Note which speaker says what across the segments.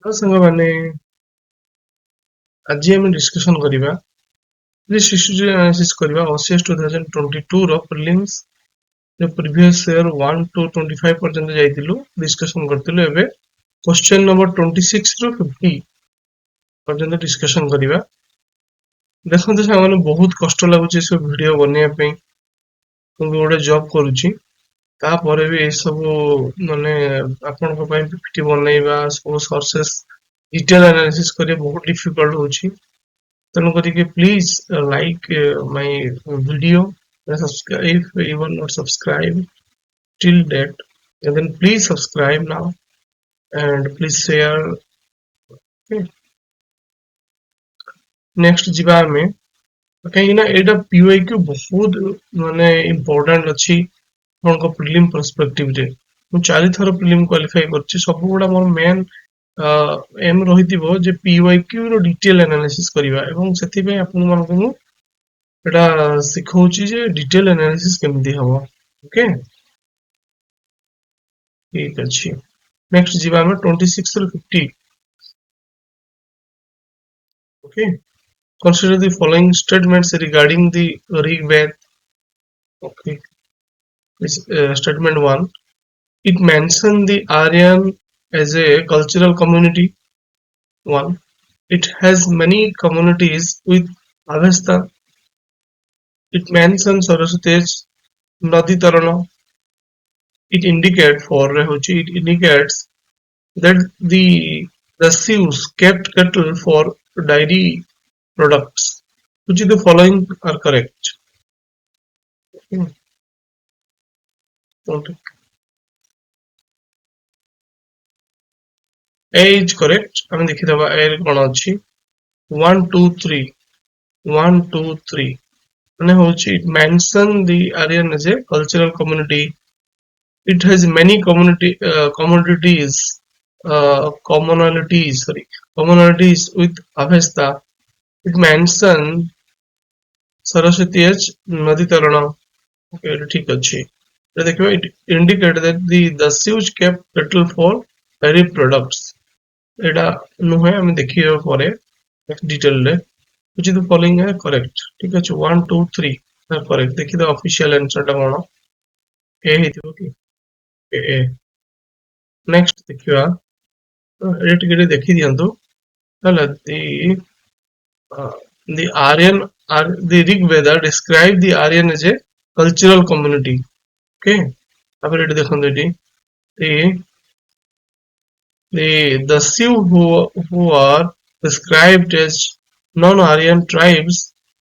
Speaker 1: तो संग माने आज हम डिस्कशन करिबा हिस्ट्री एनालिसिस करिबा OCS 2022 रो प्रीलिम्स जो प्रीवियस ईयर 1 to 25 पर्यंत जाइतिलु डिस्कशन करतिलु एबे क्वेश्चन नंबर 26 रो 50 पर्यंत डिस्कशन करिबा देखंतु से माने बहुत कष्ट लागुची सब वीडियो बनिया पे कि गोटे जॉब करूची तापर भी ए सब माने आपन को पई पीपीटी बनैबा सब सोर्सेस डिटेल एनालिसिस करिया बहुत डिफिकल्ट होची तेणु करके please like my video subscribe if you are not subscribed till that and then please subscribe now and please share okay. next ଯିବା ଆମେ କାହିଁକି ନା ଏଇଟା PYQ ବହୁତ ମାନେ important ଅଛି ଆପଣଙ୍କ ପ୍ରିଲିମ୍ ପର୍ସପେକ୍ଟିଭ ରେ ମୁଁ 4 ଥର ପ୍ରିଲିମ୍ କ୍ୱାଲିଫାଇ କରିଛି ସବୁ ଗୁଡା ମୋର ମେନ୍ ଏମ୍ ରହିଥିବ ଯେ PYQ ର ଡିଟେଲ ଆନାଲିସିସ୍ କରିବା ଏବଂ ସେଥିପାଇଁ ଆପଣମାନଙ୍କୁ ମୁଁ ଏଟା ଶିଖଉଛି ଯେ ଡିଟେଲ ଆନାଲିସିସ୍ କେମିତି ହବ ଓକେ ଠିକ ଅଛି ନେକ୍ସଟ ଯିବା ଆମେ 26 ରୁ 50 okay. Consider the following statements regarding the Rig Veda. Okay. Statement 1. It mentions the Aryan as a cultural community. 1. It has many communities with Avesta. It mentions Saraswati's Nadi Tarana. It indicates that the Sioux kept cattle for dairy products. Which of the following are correct? A is correct. ଆମେ ଦେଖିଦବା A ରେ କଣ ଅଛି 1 2 3 1 2 3 ମାନେ ହଉଛି it mention the Aryan as a cultural community. It has many commonalities with Avesta. It mention Saraswati as Nadi Tarana. Okay, ठीक अच्छी देखिए it indicate that the Sioux kept cattle for dairy products. एटा नुहे हम देखिए परे detail रे which is the following है correct ठीक अछि 1 2 3 करेक्ट देखि द ऑफिशियल आंसर टा कोन ए हेतिबो कि ए नेक्स्ट देखिबा रेट के देखि दियंतु हला the Aryan the Rig Veda describe the Aryan as a cultural community okay अब रेट देखंतु eighty the Sioux who are described as non-Aryan tribes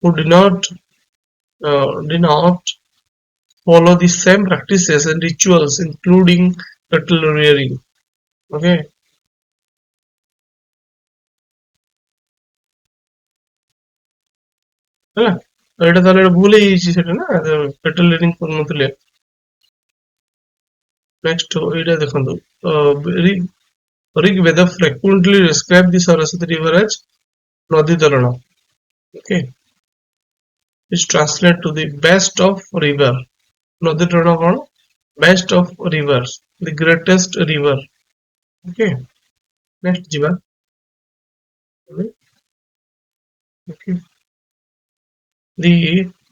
Speaker 1: who do not follow the same practices and rituals including cattle rearing. Okay. ହେଲା ଏଇଟା ତାହେଲେ ଭୁଲ ହେଇଯାଇଛି ସେଟା ନା cattle rearing କରୁନଥିଲେ next ଏଇଟା ଦେଖନ୍ତୁ Rig Veda frequently describe the Saraswati river as Nadi Tarana. Okay. It's translated to the best of river. Nadi Tarana कौन? Best of rivers, the greatest river. Okay. Next ଯିବା. Okay. The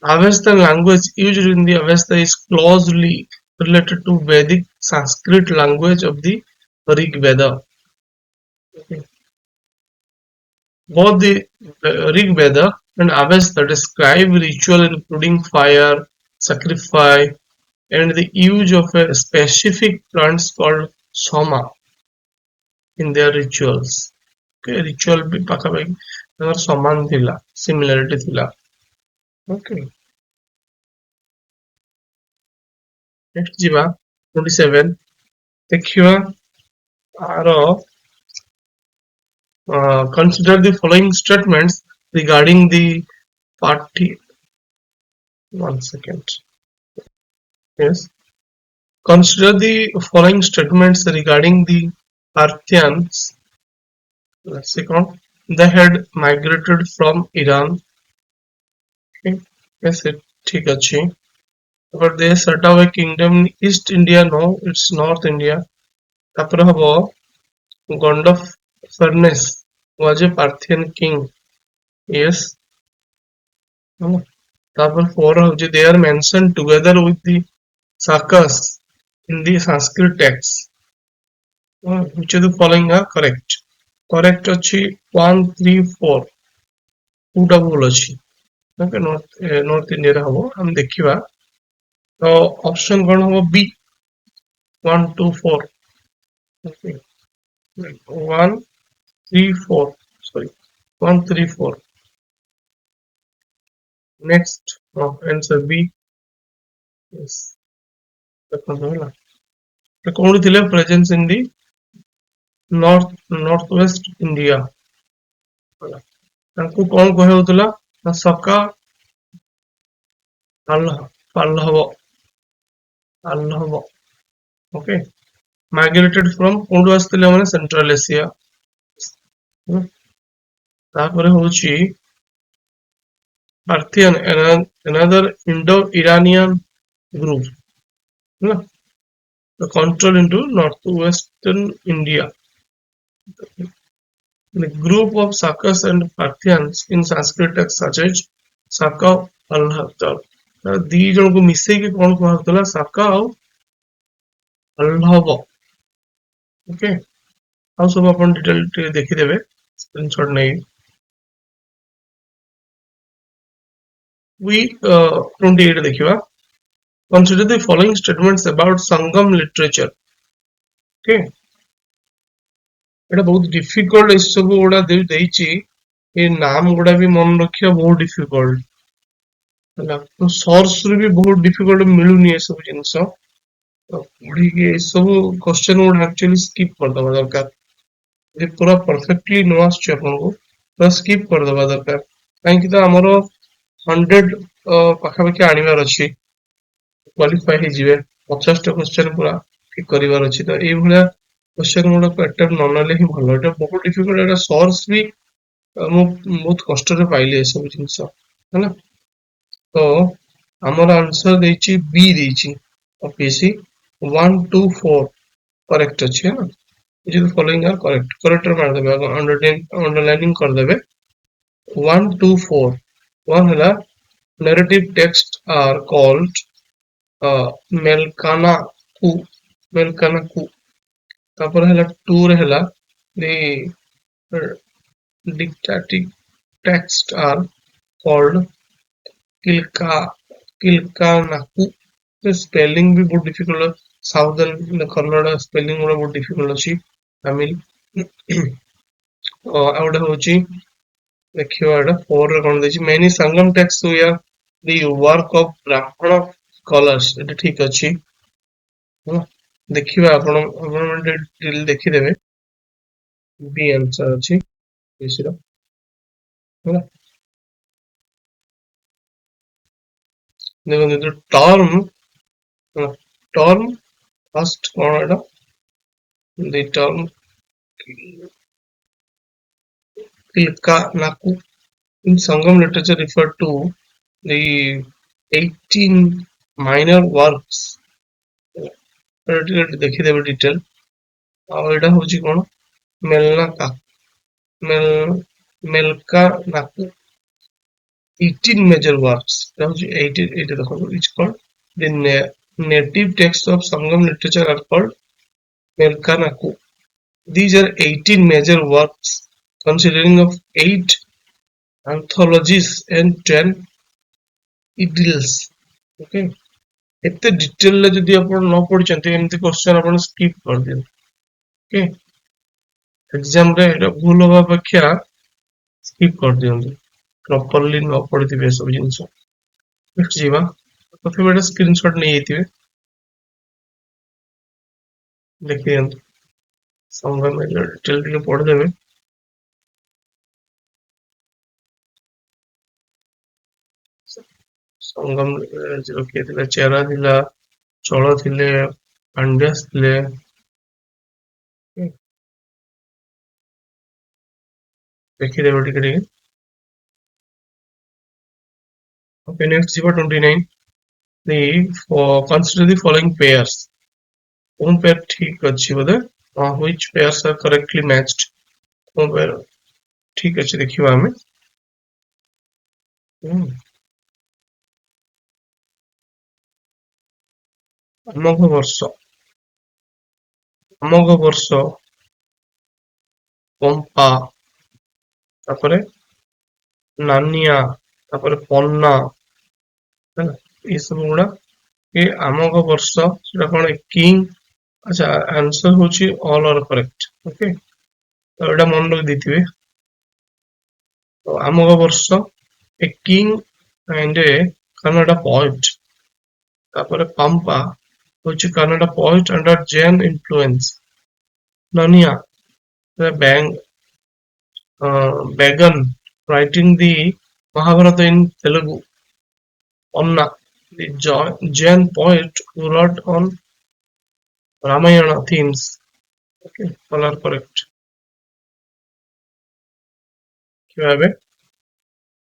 Speaker 1: Avesta language used in the Avesta is closely related to Vedic Sanskrit language of the Rig Veda. Okay. Both the Rig Veda and Avesta describe ritual including fire, sacrifice, and the use of a specific plants called soma in their rituals. Okay, ritual भी पाखापाखि ताଙ୍କର समान थिला, similarity थिला. Okay. Next ଯିବା 27 ଦେଖିବା आरो consider the following statements regarding the party. 1 second. Yes. Consider the following statements regarding the Parthians. Let's see. They had migrated from Iran. Okay. Yes, ठीक अच्छी. But they set up a kingdom in East India. No, it's North India. तापर हबो Furnace was a Parthian king. Yes. তারপর 4 হচ্ছে they are mentioned together with the Sakas in the Sanskrit text. Which of the following are correct? Correct ଅଛି 1 3 4 କୋଉଟା ଭୁଲ ଅଛି? Okay north ଇଣ୍ଡିଆରେ ହବ ଆମେ ଦେଖିବା ତ ଅପସନ କଣ ହବ B 1 2 4 okay 1 3 4 sorry 1 3 4 next answer B yes ଦେଖନ୍ତୁ ହେଲା ତ କୋଉଠି ଥିଲେ ପ୍ରେଜେନ୍ସ ଇନ ଦି ନର୍ଥ ୱେଷ୍ଟ ଇଣ୍ଡିଆ ହେଲା ତାଙ୍କୁ କଣ କୁହାଯାଉଥିଲା ନା ସକା ପାଲ୍ଲହବ ଓକେ ମାଇଗ୍ରେଟେଡ୍ ଫ୍ରମ୍ କୋଉଠୁ ଆସିଥିଲେ ମାନେ ସେଣ୍ଟ୍ରାଲ ଏସିଆ ତାପରେ ହଉଛି Parthian another Indo-Iranian group ହେଲା the control into northwestern India the group of Sakas and Parthians in Sanskrit text such as Saka Pallava ଦି ଜଣକୁ ମିଶେଇକି କଣ କୁହାଯାଉଥିଲା ସାକା ଆଉ ପଲ୍ଲବ ଓକେ ଆଉ ସବୁ ଆପଣ ଡିଟେଲ ଟିକେ ଦେଖିଦେବେ ସ୍କ୍ରିନଶଟ ନେଇ we 28 ଦେଖିବା consider the following statements about Sangam literature okay এটা ବହୁତ difficult ଏ ସବୁ ଗୁଡା ଦେଇଛି ଏ ନାମ ଗୁଡା ବି ମନେ ରଖିବା ବହୁତ difficult ହେଲା ତ source ରୁ ବି ବହୁତ difficult ମିଳୁନି ଏ ସବୁ ଜିନିଷ ପଢିକି ଏ ସବୁ क्वेश्चन ଗୁଡା actually skip କରିଦବା ଦରକାର ଯଦି ପୁରା perfectly ନ ଆସୁଛି ଆପଣଙ୍କୁ ତ skip କରିଦବା ଦରକାର କାହିଁକି ତ ଆମର 100 ପାଖାପାଖି ଆଣିବାର ଅଛି କ୍ୱାଲିଫାଇ ହେଇଯିବେ 50ଟା କ୍वेଶ୍ଚନ ପୁରା ଠିକ କରିବାର ଅଛି ତ ଏଇଭଳିଆ क्वेश्चन ଗୁଡାକୁ ଆଟେମ୍ପ୍ଟ ନ ନେଲେ ହିଁ ଭଲ ଏଟା ବହୁତ ଡିଫିକଲ୍ଟ ଏଟା ସୋର୍ସ ବି ମୁଁ ବହୁତ କଷ୍ଟରେ ପାଇଲି ଏସବୁ ଜିନିଷ ହେଲା ତ ଆମର ଆନ୍ସର ଦେଇଛି B ଦେଇଛି OPSC 1 2 4 करेक्ट ଅଛି ହେଲା which is the following are correct correct ମାରିଦେବେ underlining କରିଦେବେ 1 2 4 1 ହେଲା narrative texts are called melkana ku ତାପରେ ହେଲା 2 ରେ ହେଲା the dictatic texts are called kilkanaku the spelling भी बहुत difficult है southern kannada spelling गुड़ा बहुत difficult ଅଛି tamil ଆଉ ଗୋଟେ ହଉଛି ଦେଖିବା ଏଟା 4 ରେ କଣ ଦେଇଛି many sangam texts were the work of brahmana scholars ଏଟା ଠିକ ଅଛି ଦେଖିବା ଆପଣ ଡିଟେଲ ଦେଖିଦେବେ B आंसर ଅଛି ଏସିର ହେଲା ଦେଖନ୍ତୁ ଟର୍ମ first କଣ ଏଟା the term kilkanaku in Sangam literature refer to the 18 minor works ଦେଖିଦେବେ ଡିଟେଲ ଆଉ ଏଟା ହଉଛି କଣ melkanaku 18 major works that was 18 it's called the native texts of Sangam literature are called melkanaku these are 18 major works considering of 8 anthologies and 10 idylls okay एते detail ले जदि आपण न पढिचंती एमती क्वेश्चन आपण स्किप कर दियौ ओके एग्जाम रे एटा भूल होबा अपेक्षा स्किप कर दियंतु प्रॉपर्ली न पढिथिबे सब जिंस नेक्स्ट जीवा प्रथम एटा स्क्रीनशॉट नै आइथिबे देखियंतु संगम डिटेल के पढ देबे संगम जो के थिला चेरा थिला चळ थिले पांड्यास थिले देखि देबो टिके okay next जीवा 29 the consider the following pairs one pair ठीक अछि बोले which pairs are correctly matched mobile ठीक अच्छे देखिए आम अमोघ वर्ष अमोघ वर्ष पंपा तापरे नानिया तापरे पन्ना ହେଲା ये सब गुड़ा ये अमोघ वर्ष सेटा कौन किंग अच्छा आंसर होची ऑल आर करेक्ट ओके तो एटा मन रखि देथिबे तो Amoghavarsha a king and a Kannada poet तापरे पंपा होची Kannada poet under Jain influence नानिया बैंग Began writing the Mahabharata in Telugu. Onna, the Jain poet who wrote on Ramayana themes. Okay, all are correct.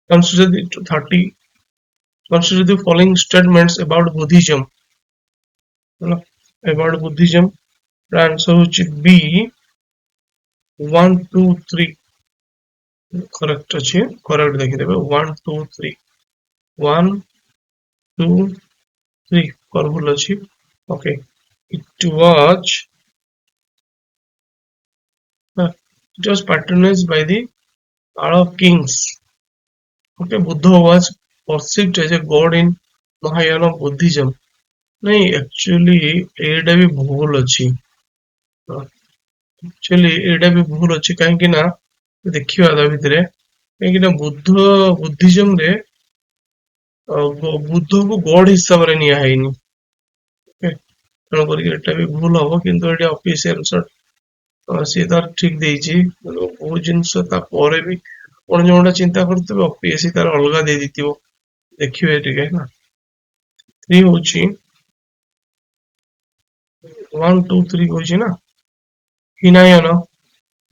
Speaker 1: Consider the 30. Consider the following statements about Buddhism. About Buddhism, the answer which B 1, 2, 3. Correct अच्छे correct देखिए 1, 2, 3 1, 2, 3 correct अच्छी okay it was patronized by the kings okay Buddha was perceived as a god in Mahayana Buddhism नहीं actually एटा भी भूल अच्छी actually एटा भी भूल अच्छी कहीं कि ना देखिए आधा भीतरे कहीं ना बुद्धिज्म रे बुद्ध को गॉड हिसाब रे निया है नी ତେଣୁ କରିକି ଏଟା ବି ଭୁଲ ହବ କିନ୍ତୁ ଏଠି ଅଫିସିଆଲ ସର୍ଟ ସିଏ ତାର ଠିକ ଦେଇଛି ବହୁତ ଜିନିଷ ତାପରେ ବି ଆପଣ ଯୋଉଟା ଚିନ୍ତା କରୁଥିବେ OPSC ତାର ଅଲଗା ଦେଇ ଦେଇଥିବ ଦେଖିବେ ଟିକେ ନା 3 ହଉଛି 1, 2, 3 କହିଛି ନା ହିନାୟନ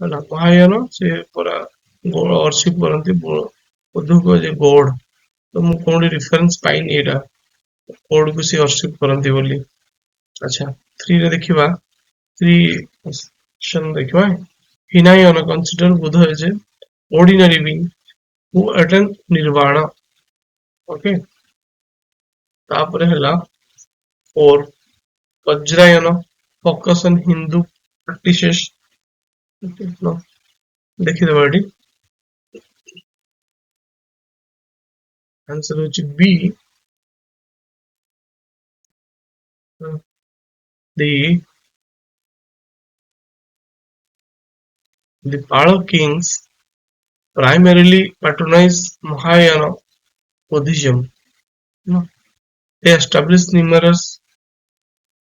Speaker 1: ହେଲା ମହାୟନ ସେ ପୁରା ଅର୍ସିପ କରନ୍ତି ବୁଦ୍ଧକୁ ଯେ ଗଡ ତ ମୁଁ କୋଉଠି ରେଫରେନ୍ସ ପାଇନି ଏଇଟା କୋଡ କୁ ସେ ଅର୍ସିପ କରନ୍ତି ବୋଲି ଆଚ୍ଛା 3 ରେ ଦେଖିବା 3 ऑप्शन देखिए Hinayana consider Buddha as an ordinary being who attained nirvana okay तापरे हला 4 Vajrayana focus on Hindu practices okay no देखिए दबाड़ी आंसर होची B the Palo kings primarily patronized Mahayana Buddhism no they established numerous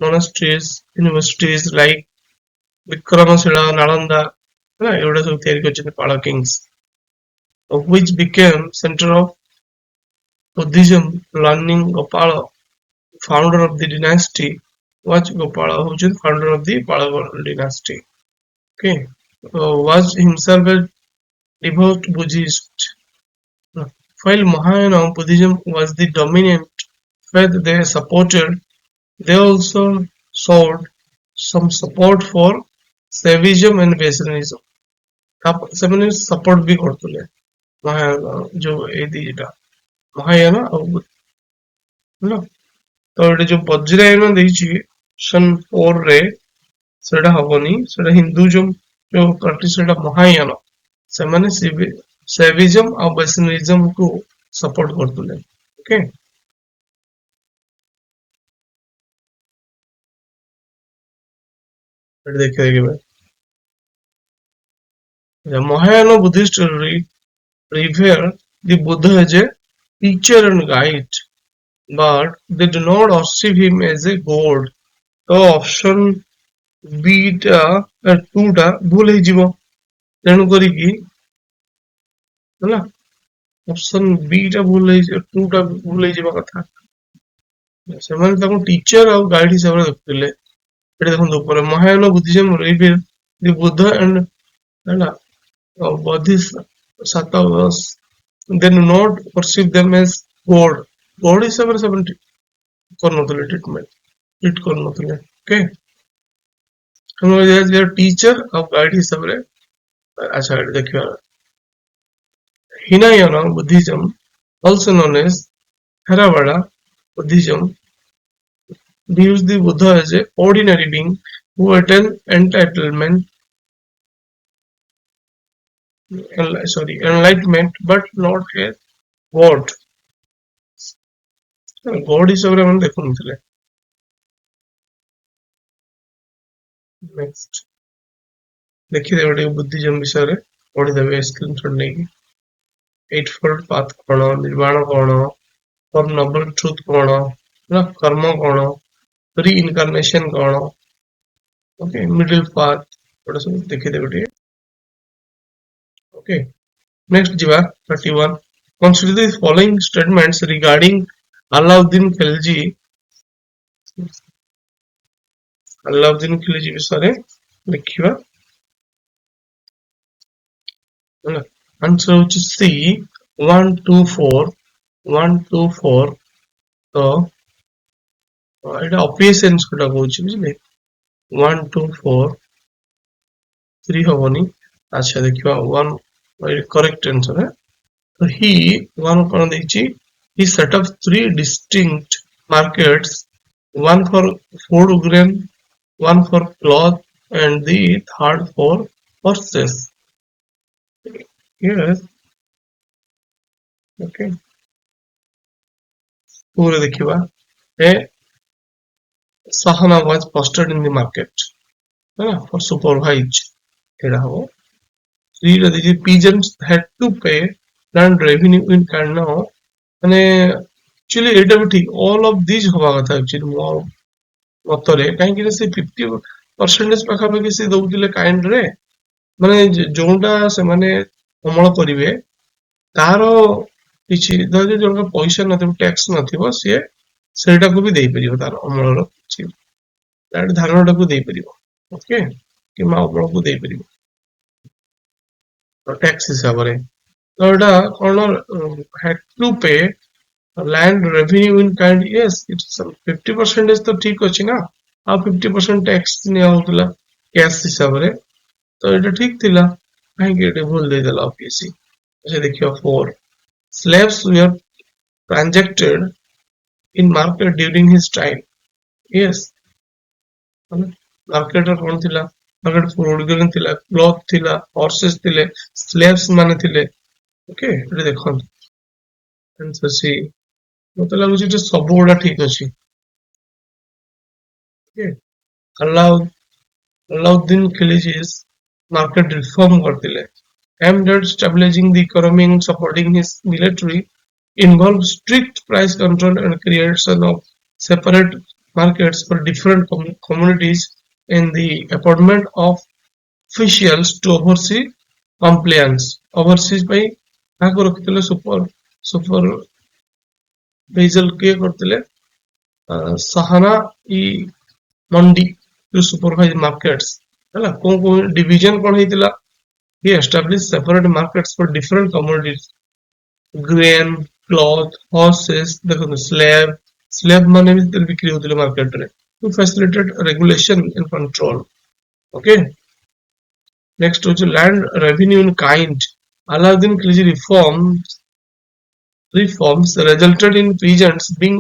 Speaker 1: monasteries universities like Vikramasila Nalanda एवढे सब तैयारी करते पाला Kings of which became center of Buddhism learning Gopala founder of the dynasty was Gopala who was founder of the Pala dynasty okay was himself a devout Buddhist while Mahayana Buddhism was the dominant faith they supported they also showed some support for Saivism and Vaishnavism ସେମାନେ support ବି କରୁଥିଲେ ଯୋଉ ଏଇ ଦିଟା ମହାୟାନ ଆଉ ହେଲା ତ ଏଠି ଯୋଉ ବଜ୍ରାୟନ ଦେଇଛି ଅପସନ 4 ରେ ସେଟା ହବନି ସେଟା ହିନ୍ଦୁଜମ ଯୋଉ ପ୍ରାକ୍ଟିସ ସେଟା ମହାୟାନ ସେମାନେ ସୈଭିଜମ ଆଉ ବୈଷ୍ଣବିଜମ କୁ ସପୋର୍ଟ କରୁଥିଲେ ଓକେ ଏଠି ଦେଖିବେ the Mahayana Buddhists revere the Buddha as a teacher and guide, but they do not worship him as a god. So option B टा 2 टा भूल ହେଇଯିବ ତେଣୁ କରିକି ହେଲା ऑप्शन B ଟା भूल ହେଇଯିବ 2 ଟା भूल ହେଇଯିବା କଥା ସେମାନେ ତାକୁ ଟିଚର ଆଉ ଗାଇଡ ହିସାବରେ ଦେଖୁଥିଲେ ଏଠି ଦେଖନ୍ତୁ ଉପରେ ମହାୟାନ ବୁଦ୍ଧିଜମ revere the Buddha and ହେଲା Bodhisattvas they do not perceive them as God. God हिसाବରେ ସେମାନେ କରୁନଥିଲେ ଟ୍ରିଟ କରୁନଥିଲେ ଓକେ हम teacher ଆଉ ଗାଇड ହିସାବରେ अच्छा देखिए Hinayana Buddhism, also known as Theravada Buddhism, views the Buddha as a ordinary being who attained enlightenment, but not a god. God ହିସାବରେ ଆମେ ଦେଖୁନଥିଲେ. Next ଦେଖିଦେବେ ଟିକେ ବୁଦ୍ଧିଜମ ବିଷୟରେ ପଢିଦେବେ ସ୍କ୍ରିନଶଟ ନେଇକି. eightfold path କଣ, ନିର୍ବାଣ କଣ, four noble truth କଣ, କର୍ମ କଣ, reincarnation କଣ, okay, middle path ଏଗୁଡା ସବୁ ଦେଖିଦେବେ ଟିକେ. Okay, next ଯିବା 31. Consider the following statements regarding Alauddin Khilji. Alauddin Khilji ବିଷୟରେ ଦେଖିବା. Answer ହଉଛି C 124 124. ତ ଏଇଟା OPSC କୋଟା କହୁଛି ବୁଝିଲେ. 124 3 ହବନି. ଆଚ୍ଛା ଦେଖିବା 1 correct answer है. So he one କଣ ଦେଇଛି, he set up three distinct markets, one for food grain, one for cloth, and the third for horses. Yes, okay. पूरे देखिवा. A Sahana was posted in the market, for supervise. एड़ा हो. Three the peasants had to pay land revenue in kind now. ମାନେ actually ଏଇଟା ବି ଠିକ, all of these ହବା କଥା actually ମୋ ମତରେ, କାହିଁକି ନା ସେ 50% ପାଖାପାଖି ସେ ଦଉଥିଲେ କାଇଣ୍ଡ ରେ, ମାନେ ଯୋଉଟା ସେମାନେ ଅମଳ କରିବେ ତାର କିଛି ଧର ଜଣଙ୍କ ପଇସା ନଥିବ, ଟ୍ୟାକ୍ସ ନଥିବ, ସିଏ ସେଇଟାକୁ ବି ଦେଇପାରିବ, ତାର ଅମଳର କିଛି ଧାରଣଟାକୁ ଦେଇପାରିବ. ଓକେ, କିମ୍ବା ଅମଳକୁ ଦେଇପାରିବ ଟ୍ୟାକ୍ସ ହିସାବରେ. ତ ଏଇଟା କଣ, had to pay land revenue in kind. Yes, it's 50% ତ ଠିକ ଅଛି ନା, ଆଉ 50% ଟ୍ୟାକ୍ସ ନିଆ ହଉଥିଲା କ୍ୟାଶ ହିସାବରେ, ତ ଏଇଟା ଠିକ ଥିଲା. କାହିଁକି ଏଠି ଭୁଲ ଦେଇଦେଲା OPSC. ଦେଖିବା 4. Slaves were transacted in market during his time. Yes, ମାର୍କେଟରେ କଣ ଥିଲା, ମାର୍କେଟ ଫୁଡ ଗ୍ରେନ୍ ଥିଲା, କ୍ଲଥ ଥିଲା, ହର୍ସେସ୍ ଥିଲେ, ସ୍ଲେଭ୍ସ ମାନେ ଥିଲେ. ଓକେ, ଏଠି ଦେଖନ୍ତୁ ଆନ୍ସର ସି. ମତେ ଲାଗୁଛି ଏଠି ସବୁ ଗୁଡା ଠିକ ଅଛି. Okay, Alauddin Khilji's market reform କରିଥିଲେ, aimed at stabilizing the economy and supporting his military, involved strict price control and creation of separate markets for different communities, and the appointment of officials to oversee compliance. Overseas ପାଇଁ କାହାକୁ ରଖିଥିଲେ, supervisor କିଏ କରିଥିଲେ, ସାହାନା ଇ ମଣ୍ଡି to supervise markets. ହେଲା, କୋଉ division କଣ ହେଇଥିଲା, he established separate markets for different commodities, grain, cloth, horses, ଦେଖନ୍ତୁ slave ମାନେ ବି ବିକ୍ରି ହଉଥିଲେ ମାର୍କେଟରେ, to facilitate regulation and control. Okay, next ହଉଛି land revenue in kind. Alauddin Khilji reforms resulted in peasants being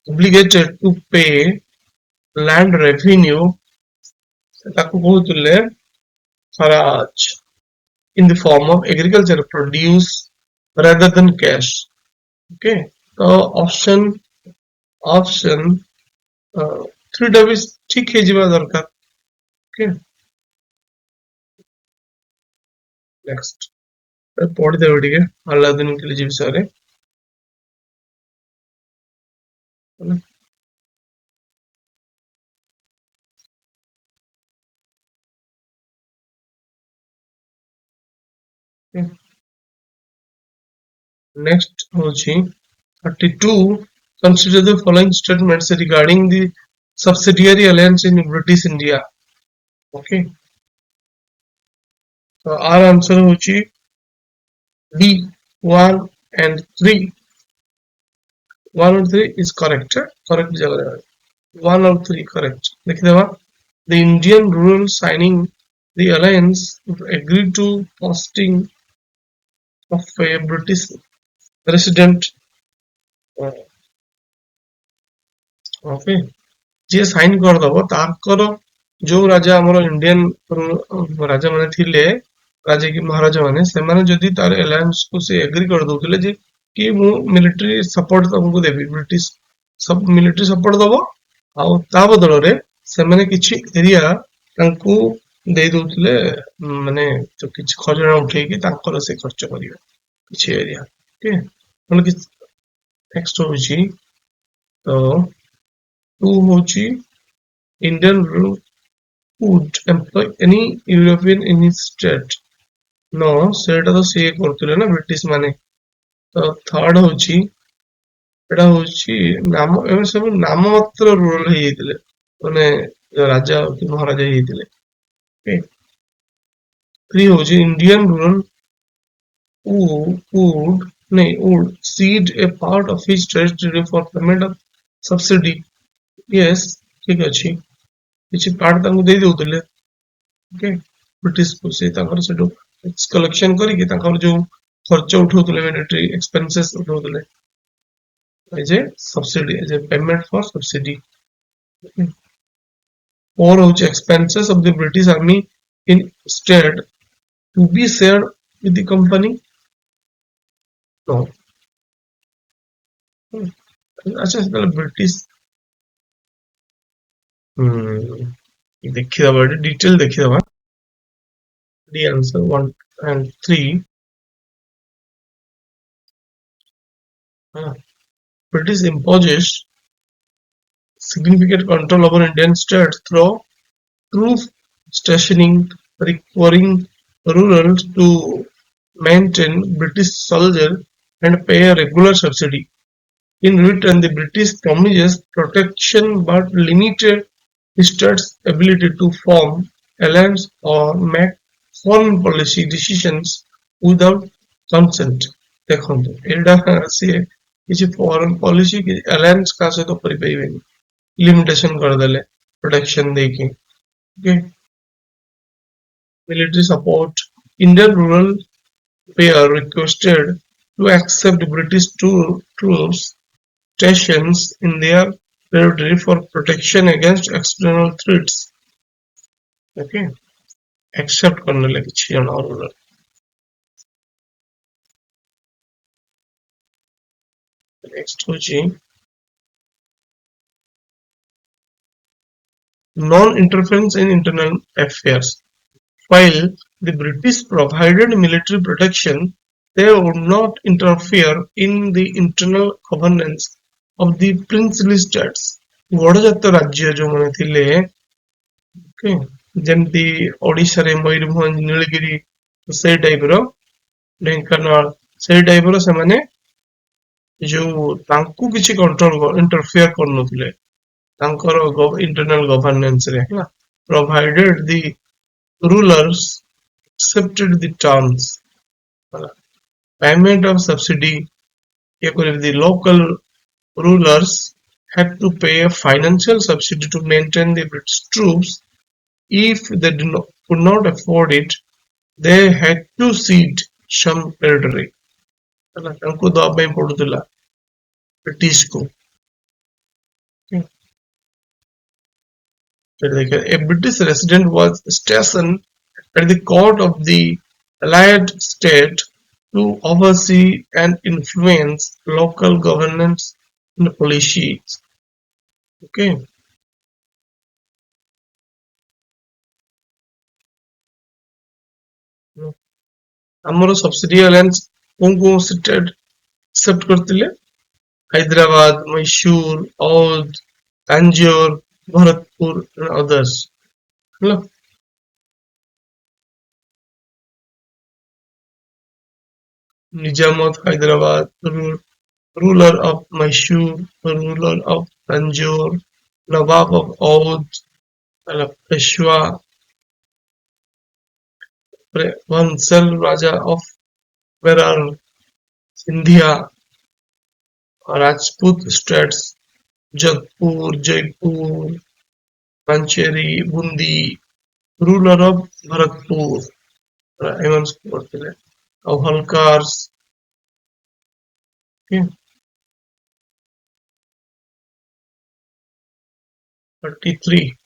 Speaker 1: obligated to pay land revenue, ତାକୁ କହୁଥିଲେ faraj, in the form of agricultural produce rather than cash. Okay, so option 3 ଟା ବି ଠିକ ହେଇଯିବା ଦରକାର. Okay, next ପଢିଦେବେ ଟିକେ ଆଲାଉଦ୍ଦିନ ଖିଲଜି ବିଷୟରେ. Next ହଉଛି 32. Consider the following statements regarding the subsidiary alliance in British India. Okay, so our answer হଉଛି D 1 and 3. 1 and 3 is correct. Correct जगह 1 और 3 correct. देखिए The Indian rural signing the alliance agreed to posting of a British resident. Okay, ଯିଏ sign କରିଦବ ତାଙ୍କର ଯୋଉ ରାଜା ଆମର Indian ରାଜା ମାନେ ଥିଲେ, ରାଜା କି ମହାରାଜା ମାନେ, ସେମାନେ ଯଦି ତାର ଆଲାଏନ୍ସ କୁ ସେ ଏଗ୍ରି କରିଦଉଥିଲେ ଯେ କି ମୁଁ ମିଲିଟାରୀ ସପୋର୍ଟ ତମକୁ ଦେବି, ବ୍ରିଟିଶ ସବୁ ମିଲିଟାରୀ ସପୋର୍ଟ ଦବ, ଆଉ ତା ବଦଳରେ ସେମାନେ କିଛି ଏରିଆ ତାଙ୍କୁ ଦେଇ ଦଉଥିଲେ, ମାନେ କିଛି ଖଜଣା ଉଠେଇକି ତାଙ୍କର ସେ ଖର୍ଚ୍ଚ କରିବେ କିଛି ଏରିଆ। ଓକେ, ନେକ୍ସଟ ହଉଛି ତ ଟୁ ହଉଛି Indian rule would employ any European in his state. No, ସେଇଟା ତ ସିଏ କରୁଥିଲେ ନା ବ୍ରିଟିଶ ମାନେ। ତ ଥାର୍ଡ ହଉଛି ଏଟା ହଉଛି ନାମ, ଏବେ ସବୁ ନାମ ମାତ୍ର ରୁରାଲ ହେଇଯାଇଥିଲେ, ମାନେ ରାଜା କି ମହାରାଜା ହେଇଯାଇଥିଲେ। ଥ୍ରୀ ହଉଛି Indian rural would cede a part of his territory for payment of subsidy. Yes, ଠିକ ଅଛି, କିଛି ପାର୍ଟ ତାଙ୍କୁ ଦେଇ ଦଉଥିଲେ। ଓକେ, ବ୍ରିଟିଶକୁ ସେ ତାଙ୍କର ସେଠୁ ଟ୍ୟାକ୍ସ କଲେକ୍ସନ କରିକି ତାଙ୍କର ଯୋଉ ଖର୍ଚ୍ଚ ଉଠାଉଥିଲେ, ମିଲିଟାରୀ ଏକ୍ସପେନ୍ସେସ୍ ଉଠାଉଥିଲେ as a subsidy, as a payment for subsidy. Four ହଉଛି expenses of the British Army instead to be shared with the company. No. अच्छा, ସେତେବେଳେ ବ୍ରିଟିଶ ଦେଖିଦବା, ଏଠି detail ଦେଖିଦବା। The answer 1 and 3. British imposes significant control over Indian states through troop stationing, requiring rurals to maintain British soldiers and pay a regular subsidy. In return, the British promises protection but limited the state's ability to form alliances or make foreign policy decisions without consent. ଦେଖନ୍ତୁ ଏଇଟା ସିଏ କିଛି foreign policy କି alliance କାହା ସହିତ କରିପାରିବେନି, limitation କରିଦେଲେ protection ଦେଇକି। Okay, military support. Indian rural pair requested to accept British troops stations in their territory for protection against external threats. Okay, accept करने କିଛି ଜଣ rural. Next ହଉଛି non-interference in internal affairs. While the British provided military protection, they would not interfere in the internal governance of the princely states. ଗଡ଼ଜାତ ରାଜ୍ୟ ଯୋଉମାନେ ଥିଲେ, ଯେମିତି ଓଡିଶାରେ ମୟୂରଭଞ୍ଜ, ନୀଳଗିରି, ସେଇ ଟାଇପର, ଢେଙ୍କାନାଳ, ସେଇ ଟାଇପର ସେମାନେ ଯୋଉ ତାଙ୍କୁ କିଛି କଣ୍ଟ୍ରୋଲ ଇଣ୍ଟରଫିୟର କରୁନଥିଲେ ତାଙ୍କର internal governance ରେ, ହେଲା, provided the rulers accepted the terms, payment of subsidy, the local rulers had to pay a financial subsidy to maintain the British troops. If they could not afford it, they had to cede some territory. ତାଙ୍କୁ ଦବା ପାଇଁ ପଡୁଥିଲା ବ୍ରିଟିଶକୁ। A British resident was stationed at the court of the allied state to oversee and influence local governance and policies. Okay. ଆମର subsidy alliance କୋଉ ସ୍ଟେଟ୍ accept करथिले? Hyderabad, Mysore, Aundh, Tanjore, Bharatpur and others. ହେଲା, Nizamat Hyderabad, ruler of Mysore, ruler of Tanjore, Nawab of Oudh, Peshwa, Vansal Raja of Berar, Sindhia, Rajput states, Jodhpur, Jaipur, Pancheri, Bundi, ruler of Bharatpur. Eman's করছিলেন Holkar's. Okay, 33.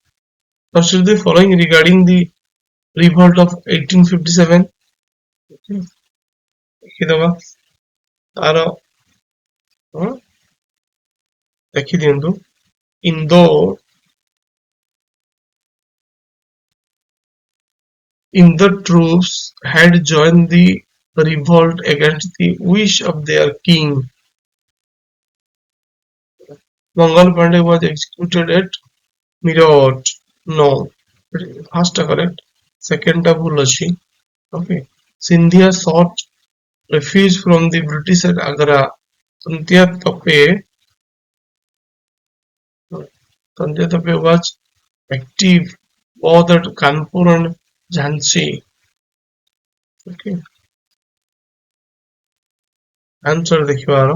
Speaker 1: Consider the following regarding the revolt of 1857. Okay, ଦେଖିଦବା ତାର ଦେଖିଦିଅନ୍ତୁ in the troops had joined the revolt against the wish of their king. Mangal Pandey was executed at Meerut. No, first correct. Second ভুল ଅଛି. Okay. Scindia sought refuge from the British at Agra. Tantia Tape was active both at Kanpur and Jhansi. Okay. Answer ଦେଖିବାର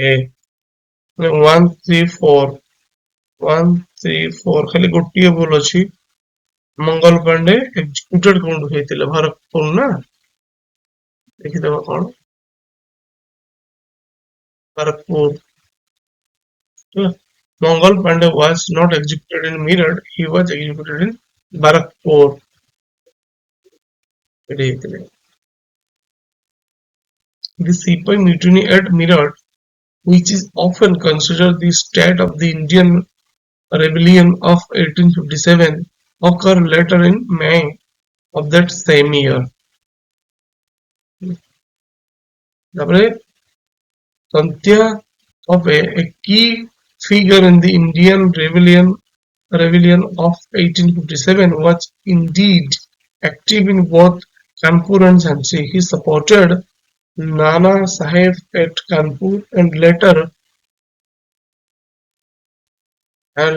Speaker 1: A 1 3 4 1 3 4 ଖାଲି ଗୋଟିଏ ଭୁଲ ଅଛି ମଙ୍ଗଲ ପାଣ୍ଡେ ଏକ୍ଜିକ୍ୟୁଟେଡ କୋଉଠୁ ହେଇଥିଲେ ଭରତପୁର ନା ଦେଖିଦେବା କଣ Bharatpur Mangal Pandey was not executed in Meerut, he was executed in Barakpur. The Sepoy mutiny at Meerut, which is often considered the start of the Indian Rebellion of 1857, occurred later in May of that same year. তারপরে Santya Thope, a key figure in the Indian rebellion of 1857, was indeed active in both Kanpur and Jhansi. He supported Nana Sahib at Kanpur and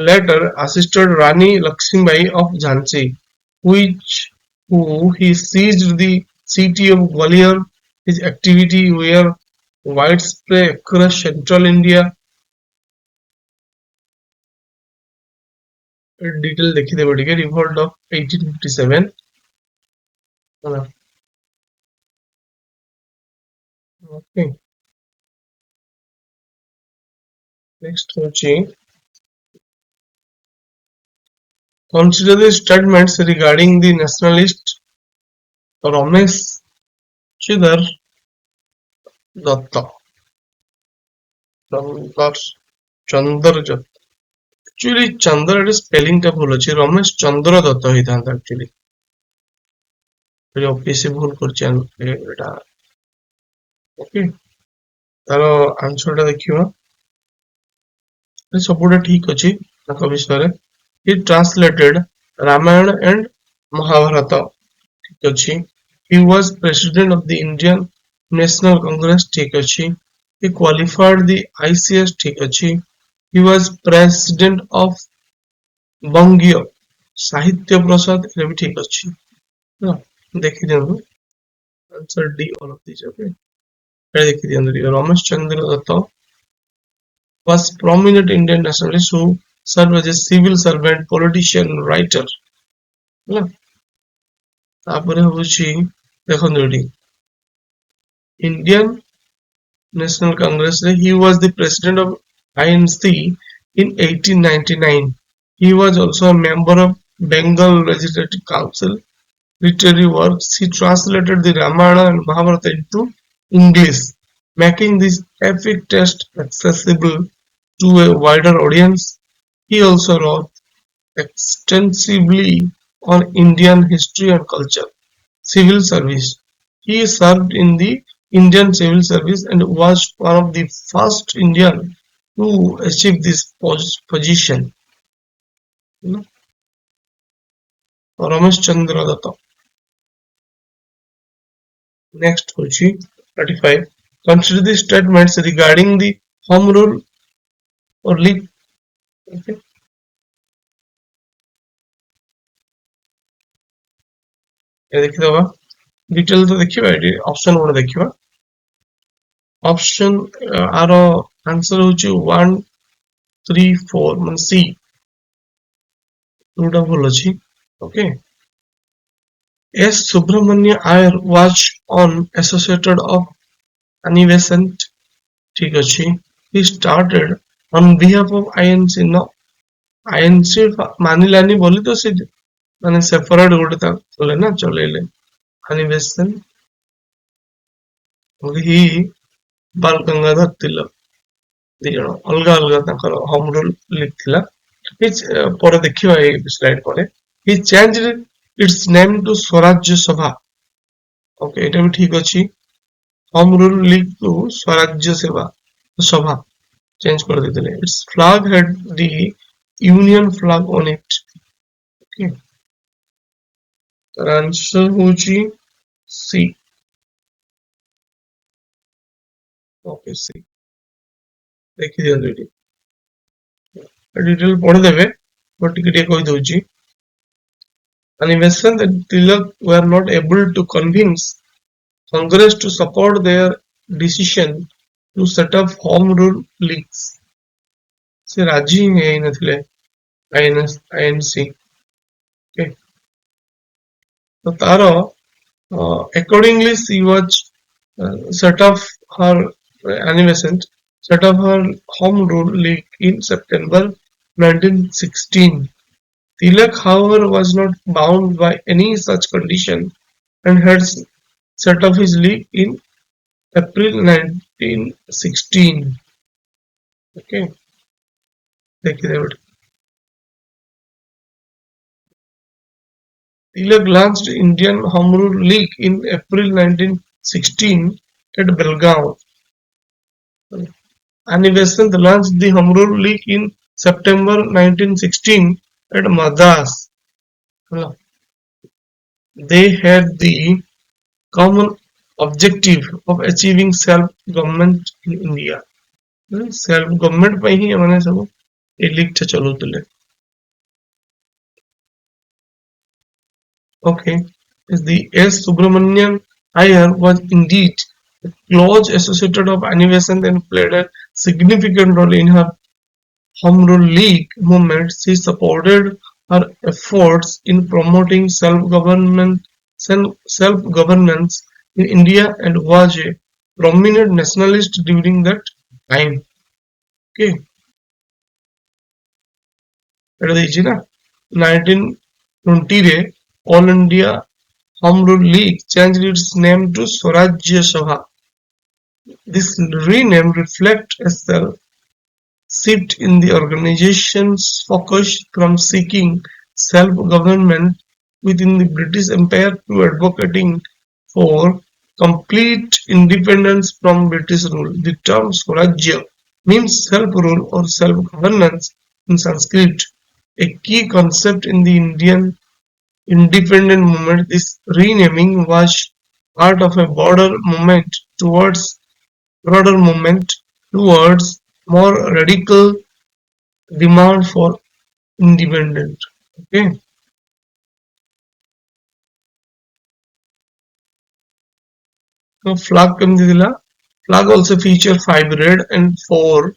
Speaker 1: later assisted Rani Lakshmibai of Jhansi, who he seized the city of Gwalior. His activity were widespread across central India. Detail ଦେଖିଦେବେ ଟିକେ revolt of 1857 ହେଲା okay next ହଉଛି consider the statements regarding the nationalist Ramesh Chandra Datta actually Chandra ଏଠି spelling ଟା ଭୁଲ ଅଛି ରମେଶ ଚନ୍ଦ୍ର ଦତ୍ତ ହେଇଥାନ୍ତା actually OPSC ଭୁଲ କରିଛି ଏଟା okay ତାର ଆନ୍ସର ଟା ଦେଖିବା ସବୁଟା ଠିକ ଅଛି ତାଙ୍କ ବିଷୟରେ he translated Ramayana and Mahabharata ଠିକ ଅଛି he was president of the Indian National Congress ଠିକ ଅଛି he qualified the ICS ଠିକ ଅଛି he was president of Bangya Sahitya Prasad ଏଟା ବି ଠିକ ଅଛି ଦେଖିଦିଅନ୍ତୁ answer D all of these okay ଏଟା ଦେଖିଦିଅନ୍ତୁ ଟିକେ Ramesh Chandra Dutt was prominent Indian nationalist who served as a civil servant, politician, writer. ତାପରେ ହଉଛି ଦେଖନ୍ତୁ ଏଠି Indian National Congress he was the president of INC in 1899. He was also a member of Bengal Legislative Council. Literary works he translated the Ramayana and Mahabharata into English, making this epic text accessible to a wider audience. He also wrote extensively on Indian history and culture. Civil service. He served in the Indian civil service and was one of the first Indian to achieve this position. Ramesh Chandra Datta. Next hochi 35. Consider the statements regarding the home rule or league. Okay. ଦେଖିଦବା detail ତ ଦେଖିବା ଏଠି option ଗୋଟେ ଦେଖିବା option ଆର answer ହଉଛି 1 3 4 ମାନେ C দুটা ভুল ଅଛି okay S Subramania Iyer was on associated of Anivescent ठीक ଅଛି he started on behalf of INC no INC मानिलानी बोली तो से माने सेपरेट गोटे ता चले ना चलेले Anivescent ही बाल गंगाधर तिलक ଦି ଜଣ ଅଲଗା ଅଲଗା ତାଙ୍କର ହୋମ ରୁଲ ଲେଖିଥିଲା ପରେ ଦେଖିବା ଏଇ ସ୍ଲାଇଡ ପରେ he changed its name to ସ୍ୱରାଜ୍ୟ ସଭା ଓକେ ଏଟା ବି ଠିକ ଅଛି ହୋମ ରୁଲ ଲିଗ ଟୁ ସ୍ୱରାଜ୍ୟ ସେବା ସଭା ଚେଞ୍ଜ କରିଦେଇଥିଲେ its flag had the union flag on it okay ତାର ଆନ୍ସର ହଉଛି ସି ଓକେ ସି ଦେଖି ଦିଅନ୍ତୁ ଏଠି डिटेल पढ़देवे बट टिके कहि दउची Animation that Tilak were not able to convince Congress to support their decision to set up home rule leagues से राजी है नथले INC okay तो तारो accordingly she was set up her animation set up her home rule league in September 1916 Tilak, however, was not bound by any such condition and had set up his league in April 1916. Okay, Tilak launched Indian Home Rule League in April 1916 at Belgaum. Anivesant launched the Home Rule League in September 1916 at Madras. They had the common objective of achieving self-government in India. Self-government ପାଇଁ ହିଁ ଏମାନେ ସବୁ ଏ league ଟା ଚଲଉଥିଲେ. Okay, the S. Subramanian Iyer was indeed a close associate of Anivesant and played a significant role in her Home Rule League movement. She supported her efforts in promoting self-governance in India and was a prominent nationalist during that time. Okay, এটা দেখছি না 1920 রে All India Home Rule League changed its name to Swarajya Sabha. This rename reflects a shift in the organization's focus from seeking self-government within the British Empire to advocating for complete independence from British rule. The term Swarajya means self-rule or self-governance in Sanskrit, a key concept in the Indian independent movement. This renaming was part of a broader movement towards more radical demand for independence. Okay. So flag flag also feature 5 red and 4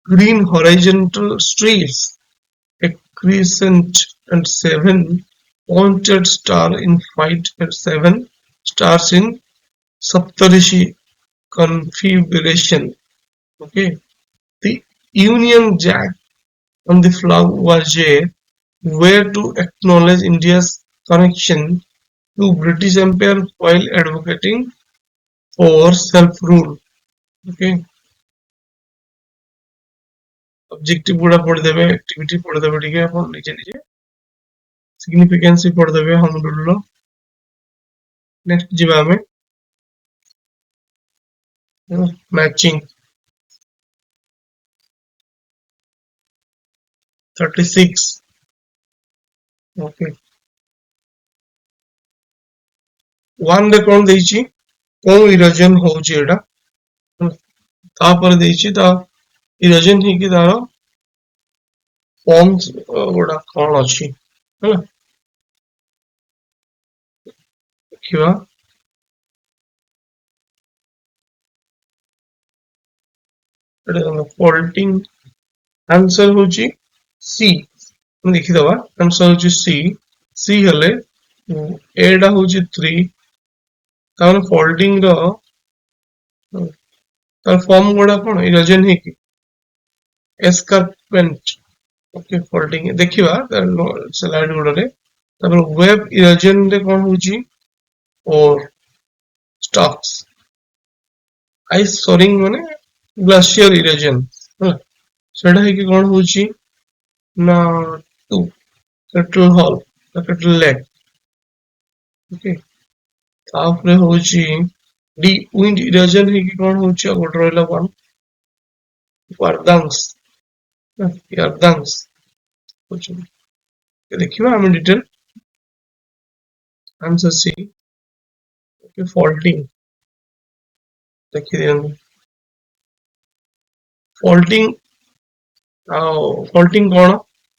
Speaker 1: green horizontal streaks, a crescent and 7 pointed star in 5 and 7 stars in Saptarishi configuration. Okay, the Union Jack on the flag was a way to acknowledge India's connection to British Empire while advocating for self-rule. Okay, objective गुड़ा पढ़ देवे, activity पढ़ देवे ठीक है अपन नीचे significance पढ़ देवे हम लोग next जीवा में matching 36 okay one रे कौन देइची कौन इरोजन होउची एटा तापर देइची ता इरोजन ही कि तारो फॉर्म्स गोटा कौन अछि है देखिवा एटा फोल्डिंग आंसर होची सी लिखिदबा आंसर होची सी सी हेले एडा होची 3 तार फोल्डिंग रो तार फॉर्म गुडा कोन इरोजन हे कि एस्कार्पमेंट ओके फोल्डिंग देखिबा स्लाइड गुडा रे तापर वेब इरोजन रे कोन होची और स्टॉक्स आइस सोरिंग माने ग्लेशियर इरोजन सेटा हे कि कोन होची ना 2 capital hall capital lake okay तापर होची डी विंड इरोजन हे कि कोन होची गोट रहला वन वर्दांस यार्दांस होची देखिबा हम डिटेल आंसर सी ओके फॉल्टिंग देखिए फॉल्टिंग faulting कौन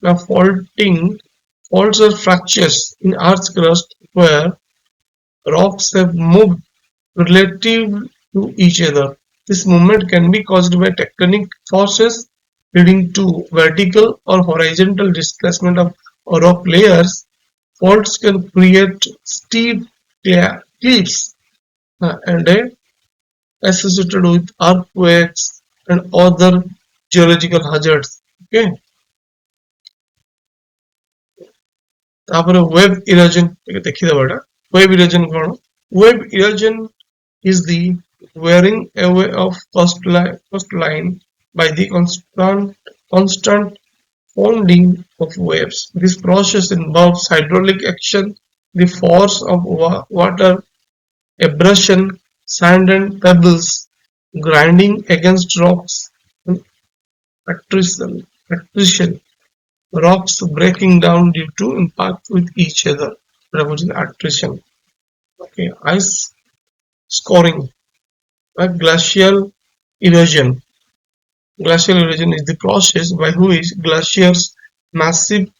Speaker 1: now faulting faults are fractures in earth's crust where rocks have moved relative to each other. This movement can be caused by tectonic forces leading to vertical or horizontal displacement of rock layers. Faults can create steep cliffs and associated with earthquakes and other geological hazards. Okay. तापर wave erosion देखिदबा Etah wave erosion cone wave erosion is the wearing away of coastline by the constant founding of waves. This process involves hydraulic action, the force of water, abrasion, sand and pebbles grinding against rocks, and attrition, rocks breaking down due to impact with each other. That was attrition. Okay, ice scoring. Glacial erosion. Glacial erosion is the process by which glaciers' massive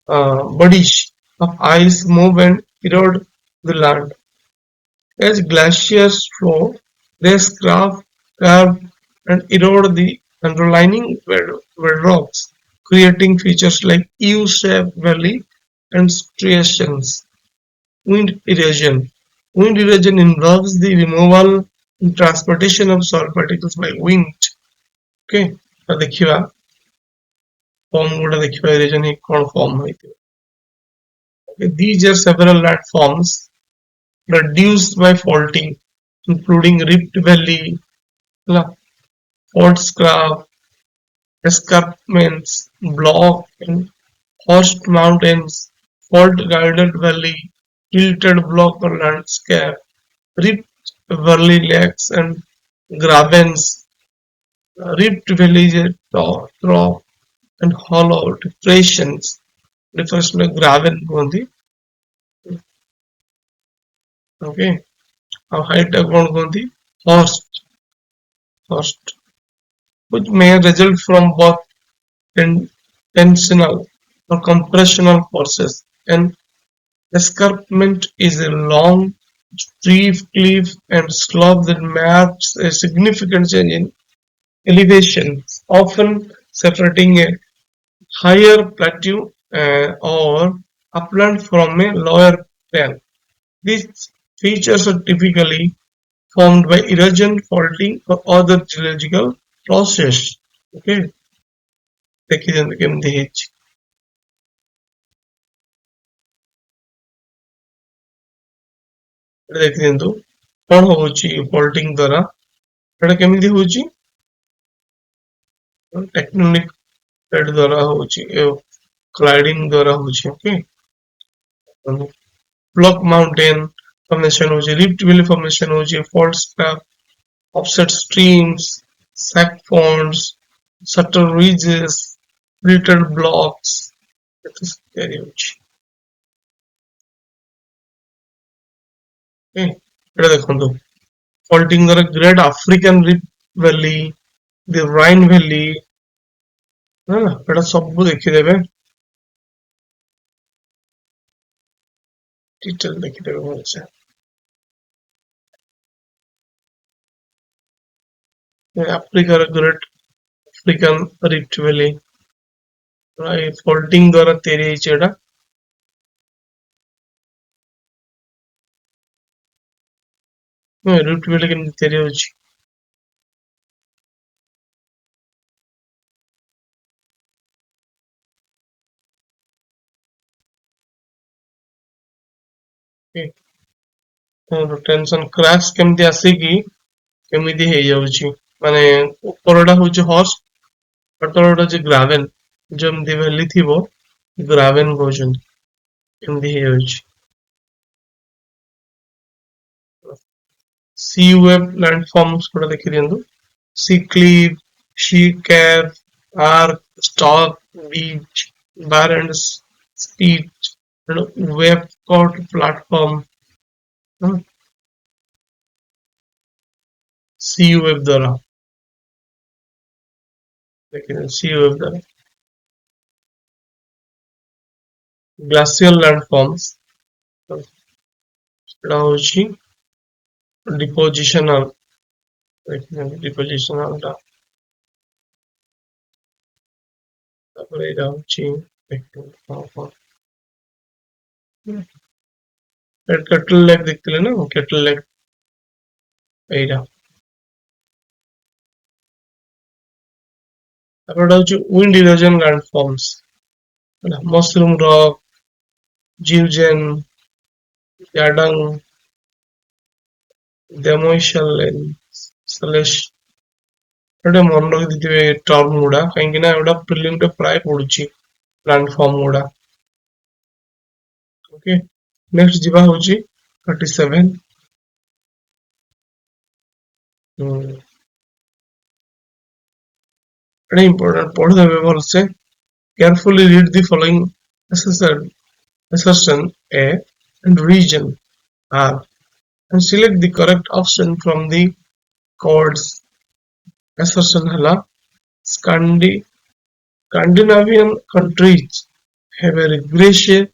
Speaker 1: bodies of ice move and erode the land. As glaciers flow, they carve, and erode the underlying bedrocks, creating features like U-shaped valley and striations. Wind erosion. Wind erosion involves the removal and transportation of soil particles by wind. Okay, तो देखिबा form गुडा देखिबा erosion ही कोन form होइते. Okay, these are several landforms produced by faulting, including Rift Valley, fault scarp, escarpments, block and horst mountains, fault-guided valley, tilted block or landscape, rift valley lakes and gravens. Rift valley is a trough and hollow depressions refers to graven kuhandi. Okay, how height कौन kuhandi horst which may result from both tensional or compressional forces. And escarpment is a long, steep cliff and slope that marks a significant change in elevation, often separating a higher plateau or upland from a lower plain. These features are typically formed by erosion, faulting, or other geological process. Okay, ଦେଖିଦିଅନ୍ତୁ କେମିତି ହେଇଛି. ଦେଖିଦିଅନ୍ତୁ କଣ ହଉଛି faulting ଦ୍ୱାରା ଏଟା କେମିତି ହଉଛି tectonic plate द्वारा होची क्लाइडिंग द्वारा होची. ओके, ब्लॉक माउंटेन फॉर्मेशन होची, रिफ्ट वैली फॉर्मेशन होची, fault scarp, offset streams, sag ponds, shutter ridges, splitted blocks. ଏଠି होची. ଏଟା ଦେଖନ୍ତୁ faulting द्वारा great African rift valley, the Rhine valley ହେଲା ଏଟା ସବୁ ଦେଖିଦେବେ डिटेल ଦେଖିଦେବେ ଭଲସେ. Africa great African rift valley folding द्वारा तैयारी होइछ एटा रूट बेले केमति तैयारी होइछ टेंशन क्रैश केमति आसे कि केमिति हे जाउछि माने ऊपरटा होउछि हॉर्स तळटा जे ग्रावेल जेमति वैली थिबो ग्रावेन कहउछन केमति हे जाउछि सी वेब प्लेटफॉर्म्स कोड देखि दियंतु sea cliff sea cave arch stack beach bar and spit wave cut platform sea wave द्वारा देखिए सी वेब द्वारा ग्लासियल लैंडफॉर्म्स सेटा होछि डिपोजिशनल देखिए डिपोजिशनल टा तापर एटा होछि कैटल लेग देखथिले ना कैटल लेग एटा तापर एटा होछि wind erosion landforms mushroom rock zeugen yardang demoiselle स्लेश एटा मन रखि दिथिबे टर्म गुडा काहेकि ना एटा प्रिलिम टे प्राय पडुछि लैंडफॉर्म गुडा ओके नेक्स्ट जीवा होछि 37 एटा इंपोर्टेंट पढ़ देबे भल से carefully read the following assertion A and region R and select the correct option from the codes assertion hela Scandinavian countries have a regressive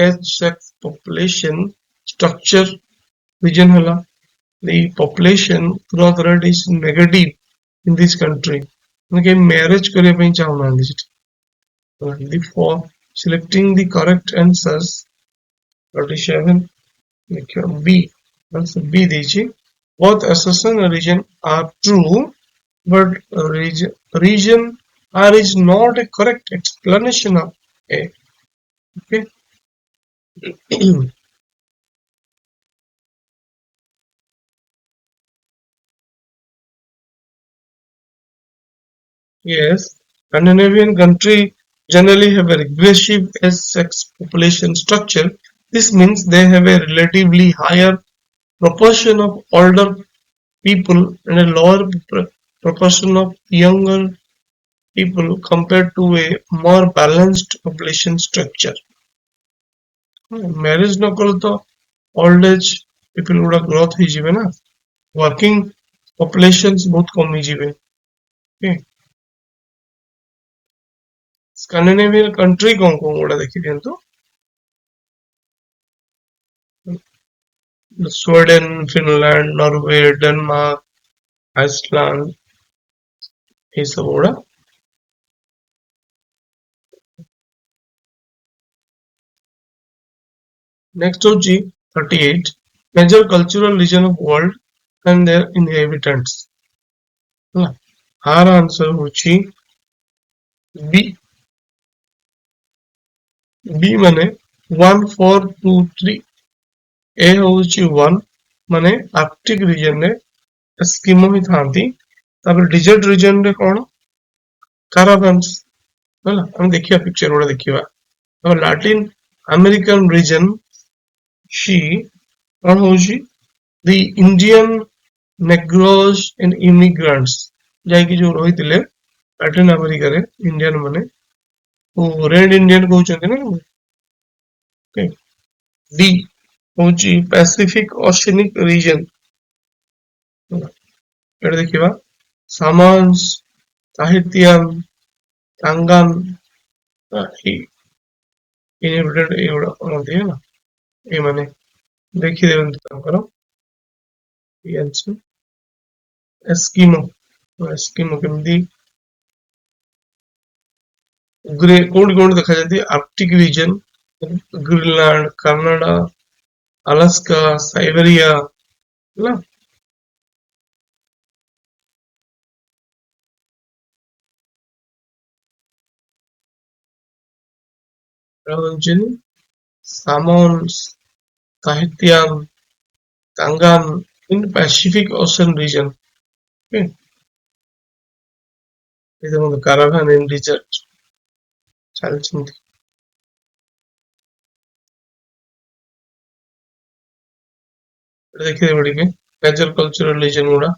Speaker 1: age-sex population structure region hela the population growth rate is negative in this country okay marriage kare pai chahunandi for selecting the correct answers 37 B also B देछि both assertion and region are true but region R is not a correct explanation of A okay yes Scandinavian country generally have a regressive sex population structure. This means they have a relatively higher proportion of older people and a lower proportion of younger people compared to a more balanced population structure. Marriage न करो तो old age people गुड़ा growth ही जीवे ना working populations बहुत कम ही जीवे okay. Scandinavian country कौन कौन गुड़ा देखी दियंतु Sweden, Finland, Norway, Denmark, Iceland ये सब गुड़ा next होची 38 major cultural region of world and their inhabitants ହେଲା आर आंसर होची B B माने 1 4 2 3 A होची 1 माने आर्कटिक रीजन रे एस्किमो ही थांती तापर डिजर्ट रीजन रे कोन caravans ହେଲା हम देखिया पिक्चर गुड़ा देखिवा तो लैटिन अमेरिकन रीजन शी कोन होची the Indian Negroes and immigrants जायकि जो रहितिले लैटिन अमेरिका रे इंडियन माने ओ रेड इंडियन कहउछन्ति ना ओके डी होची पैसिफिक ओशिनिक रीजन एटा देखिबा सामान्स साहित्यम तांगन इनहेबिटेड एगुड़ा कोनथि है ना ए माने देखि देबन तांकर ये आंसर एस्किमो एस्किमो केमदी ग्रे कोड कोड देखा जाती Arctic region, Greenland, Canada, Alaska, Siberia है ना। salmons, Tahitian, Kangan in Pacific Ocean region. Okay, this is the caravan in desert. ଚାଲିଛନ୍ତି ଦେଖିଦେବେ ଟିକେ ମେଜର କଲଚରାଲ ରିଜନ ଗୁଡା।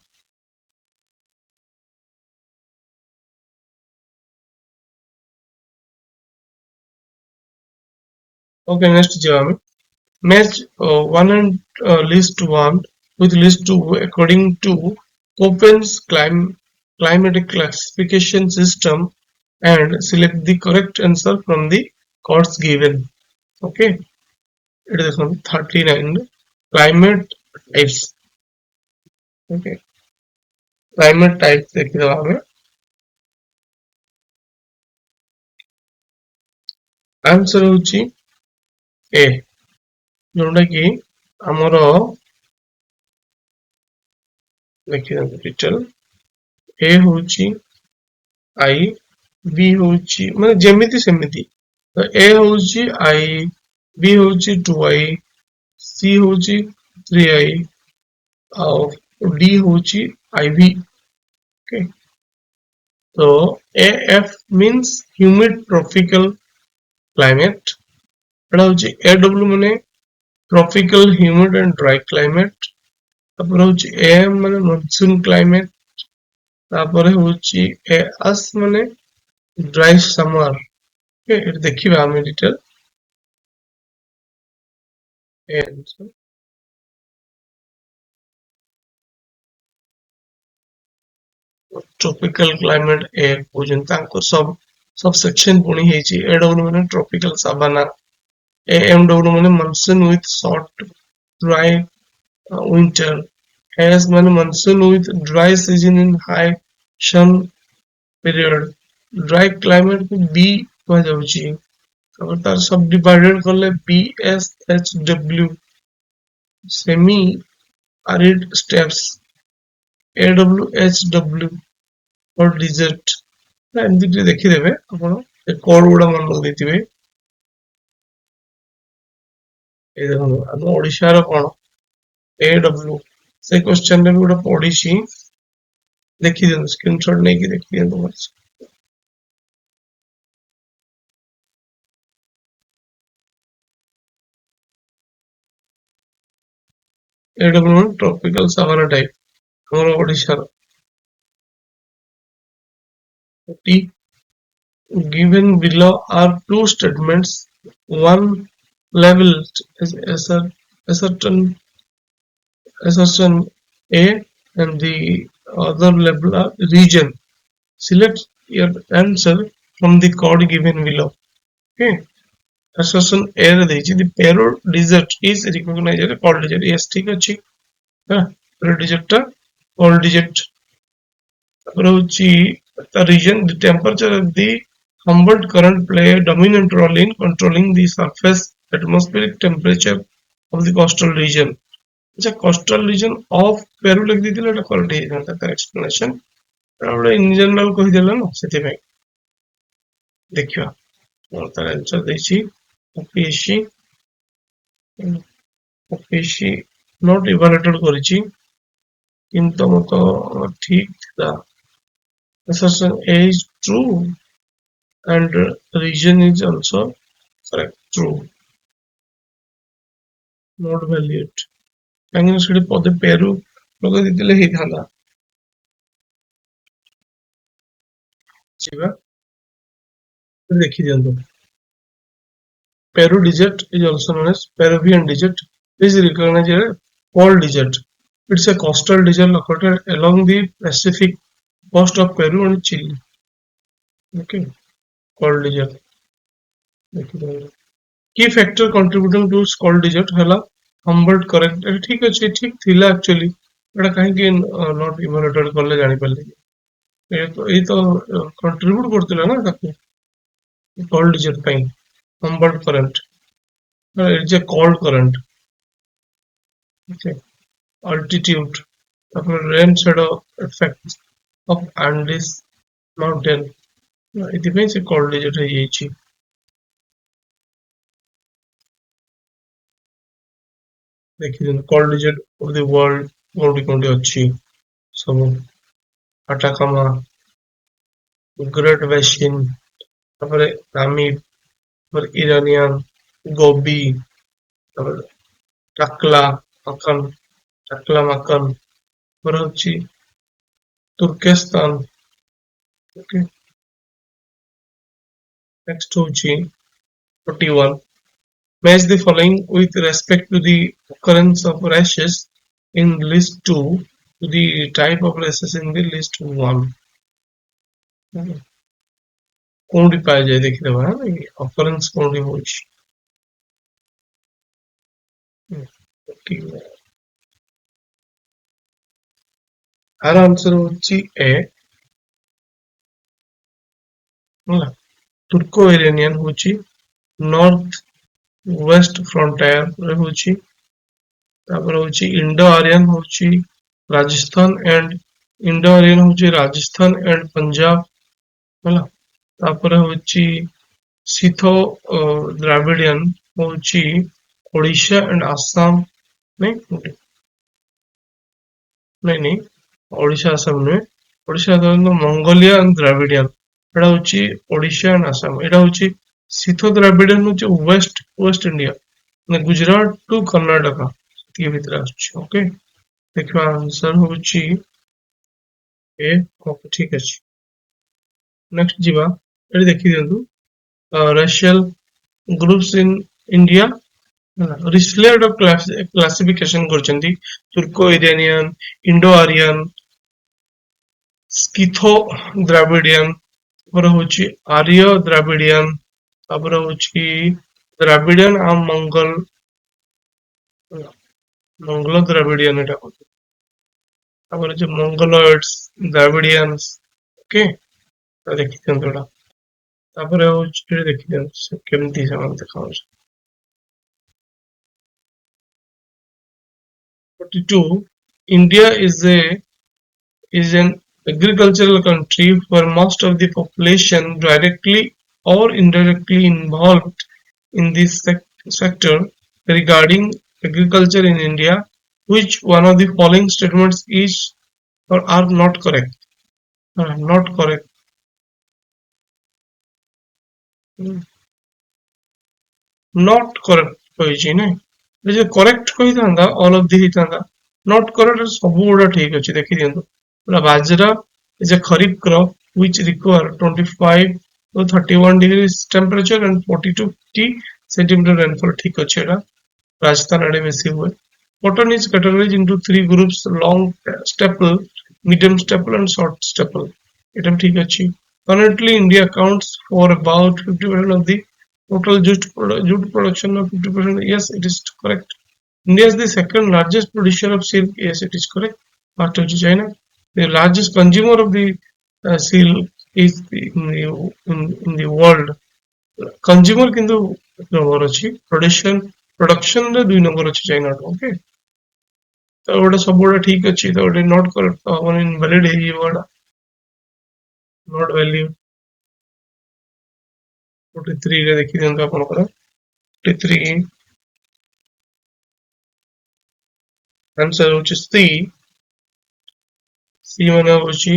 Speaker 1: ओके नेक्स्ट ଯିବା ଆମେ match one and list one with list two according to Köppen's climatic classification system and select the correct answer from the codes given. Okay, it is on 39 climate types. Okay, climate types देखिदबा हमें answer होची ए जोटा कि हमर देखिए detail ए होची आई B होची माने जेमिति सेमिति तो ए होची आई बी होची 2i सी होची 3i और डी होची iv. ओके तो F means humid tropical climate एटा होची एडब्ल्यू माने tropical humid and dry climate तापर होची एम माने मॉनसून क्लाइमेट तापर होची एस माने ड्राई समर. ओके एटा देखिबा हम डिटेल ट्रॉपिकल क्लाइमेट ए कोजन तांको सब सेक्शन पुनी हेची एडब्ल्यू माने ट्रॉपिकल सावाना एएमडब्ल्यू माने monsoon with short dry winter as माने monsoon with dry season in high sun period dry climate को B कहा जाउची अब तार सब डिवाइडेड करले BSHW semi arid steppes AWHW और desert एमती देखि देबे आपण ए कोड गुडा मन लग देथिबे ए देखो हम ओडिशा रो कोन AW से क्वेश्चन रे गोटे पढिछि देखि दियौ स्क्रीनशॉट नै कि देखि दियौ बस AW ट्रॉपिकल सावाना टाइप हमर ओडिशा रो T given below are two statements one labeled as assertion A and the other label are region. Select your answer from the code given below. Okay. Assertion A the Peru desert is recognized as a cold desert. Yes, ठीक अच्छी. Peru desert cold desert. The region, the temperature of the Humboldt current play a dominant role in controlling the surface atmospheric temperature of the coastal region. अच्छा coastal region of Peru लिख दीथिले एटा correct हे जानता तार explanation Etah in general कहि देला न सेति में देखियो और तार आंसर देछि ओपीएससी नॉट इवैल्यूएटेड करिछि किंतु मतो ठीक था assertion A is true and region is also correct true not valued କାହିଁକି ସେଠି ପଦେ ପେରୁ ଲଗେଇ ଦେଇଥିଲେ ହେଇଥାନ୍ତା ଯିବା ଦେଖି ଦିଅନ୍ତୁ Peru desert is also known as Peruvian desert is recognized as a cold desert. It's a coastal desert located along the Pacific coast of Peru and Chile. Okay, cold desert. Key factor contributing to cold desert है Humboldt correct ठीक अच्छे ठीक थिला actually बड़ा कहीं कि not evaluated करले जानी पड़ले ये तो contribute करते ना ताकि cold digit ପାଇଁ humboldt current it is a cold current. Okay, altitude তারপরে rain shadow effect of Andes mountain ଏଥିପାଇଁ ସେ cold digit ହେଇଯାଇଛି। ଦେଖିଦିଅନ୍ତୁ cold digit of the world କୋଉଠି କୋଉଠି ଅଛି ସବୁ Atacama, Great Basin, তারপরে Namib, তারপরে Iranian, Gobi, তারপরে টাকলা মাকান, তারপরে হচ্ছে তুর্কেস্তান। ওকে, নেক্সট হচ্ছে 41 match the following with respect to the occurrence of rashes in list 2 to the type of rashes in the list 1 কোনটি পাওয়া যায় ଦେଖିଦେବା occurrence কোনটি হচ্ছে আর आंसर হচ্ছে এ ହେଲା तुर्को इरानियन হচ্ছে নর্থ ওয়েস্ট ফ্রন্টায়ার রে হচ্ছে তারপরে হচ্ছে ইন্ডো আরিয়ান হচ্ছে রাজস্থান এন্ড ইন্ডো আরিয়ান হচ্ছে রাজস্থান এন্ড পাঞ্জাব ହେଲା তারপরে হচ্ছে সিথো দ্রাবিডিয়ান হচ্ছে ওড়িশা এন্ড আসাম नहीं नहीं नहीं ओडिशा आसाम नुहे ओडिशा मंगोलिया एंड द्राविडियन एटा होची ओडिशा एंड आसाम एटा होची सिथो द्राविडियन होची वेस्ट वेस्ट इंडिया ने गुजरात टू कर्नाटका के भीतर आछी ओके देखिबा आंसर होची ए ओके ठीक अछि नेक्स्ट जीवा एटी देखि दियंतु racial groups in India Risley of classification करचंती Turko Iranian Indo Aryan Scytho Dravidian तापर होची आर्य द्राविडियन तापर होची द्राविडियन आ मंगल मंगल द्राविडियन एटा होची तापर जे मंगलोइड्स द्राविडियंस ओके तो देखि दियंतुडा तापर होची देखि दियंतु केमती समान देखाउछ 42 India is an agricultural country where most of the population directly or indirectly involved in this sector regarding agriculture in India which one of the following statements is or are not correct not correct not correct होइछि नै जे correct कहि थांदा all of the हि थांदा not correct सब गुडा ठीक अछि देखि दियंतु पूरा bajra is a kharif crop which require 25 to 31 degrees temperature and 40 to 50 centimeter rainfall ठीक अछि एटा राजस्थान आडे बेसी हुए cotton is categorized into three groups long staple medium staple and short staple एटा ठीक अछि currently India accounts for about 50% of the total jute production of 50%. Yes, it is correct. India is the second largest producer of silk. Yes, it is correct. After China, the largest consumer of the silk is in the world. Consumer kintu number achi production रे 2 number achi China okay. तो ओटा सब ओटा ठीक अछि तो ओटा not correct तो अपन इनवैलिड है ये वर्ड नॉट वैल्यू 43 रे देखि दियंतु आपनकर 43 आंसर होची सी माने होची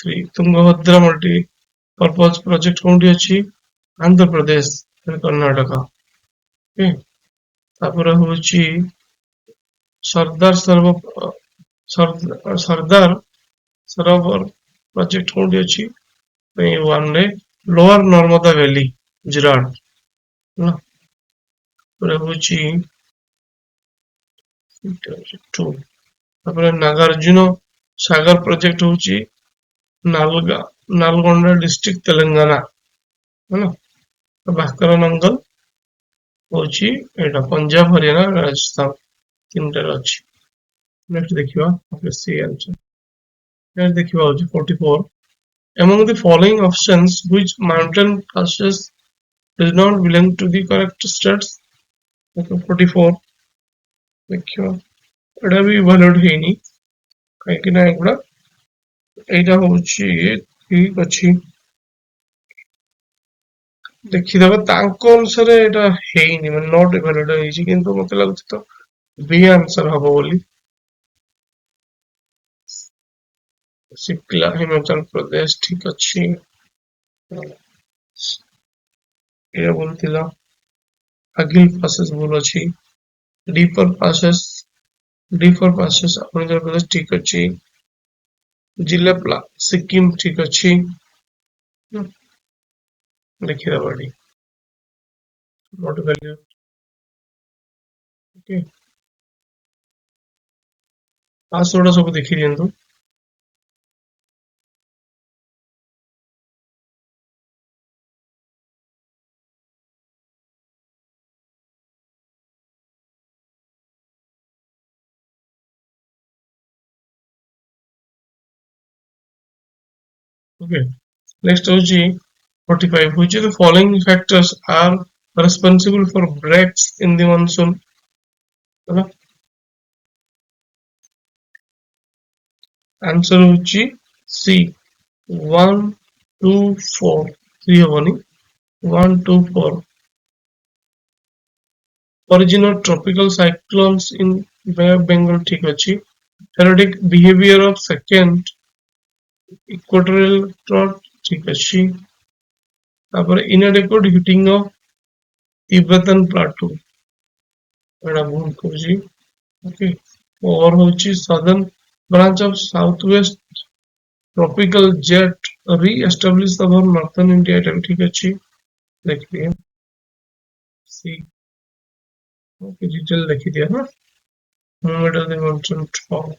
Speaker 1: 3 तुंगभद्रा मल्टी पर्पज प्रोजेक्ट कोंठी अछि आंध्र प्रदेश कर्नाटका ओके तापर होची सरदार सरोवर प्रोजेक्ट कोंठी अछि वन रे लोअर नर्मदा वैली गुजरात ना होची 2 तापर नागार्जुन सागर प्रोजेक्ट होची नालगोंडा डिस्ट्रिक्ट तेलंगाना है ना भास्कर नंगल होची एटा पंजाब हरियाणा राजस्थान तीनटा अछि नेक्स्ट देखिबा ओपीएससी आंसर नेक्स्ट देखिबा होची 44 Among the following options, which mountain passes does not belong to the correct states? 44 ଦେଖିବା ଏଟା ବି valid ହେଇନି କାହିଁକି ନା ଏଗୁଡା ଏଇଟା ହଉଛି ଠିକ ଅଛି ଦେଖିଦେବା ତାଙ୍କ ଅନୁସାରେ ଏଟା ହେଇନି ମାନେ ନଟ୍ valid ହେଇଛି କିନ୍ତୁ ମତେ ଲାଗୁଛି ତ B ଆନ୍ସର ହବ ବୋଲି ଶିକ୍ଲା ହିମାଚଳ ପ୍ରଦେଶ ଠିକ ଅଛି ଏଇଟା ବୋଲୁଥିଲା ଆଗିଲ passes ଭୁଲ ଅଛି deeper passes ଅରୁଣାଚଳ ପ୍ରଦେଶ ଠିକ ଅଛି ଜିଲ୍ଲାପାଳ ସିକିମ ଠିକ ଅଛି ଦେଖିଦେବା ଏଠି not valid okay ପାସ୍ ଗୁଡା ସବୁ ଦେଖି ଦିଅନ୍ତୁ okay next ହଉଛି 45 which of the following factors are responsible for breaks in the monsoon ହେଲା answer ହଉଛି C 1 2 4 3 ହବନି 1 2 4 origin of tropical cyclones in Bay of Bengal ଠିକ ଅଛି periodic behavior of second equatorial trough ଠିକ ଅଛି ତାପରେ inadequate heating of Tibetan plateau ଏଟା ଭୁଲ କରୁଛି okay or ହଉଛି southern branch of southwest tropical jet re-establish above northern India ଏଟା ବି ଠିକ ଅଛି ଦେଖିଦିଏ C okay detail ଦେଖିଦିଏ ହଁ movement of the monsoon trough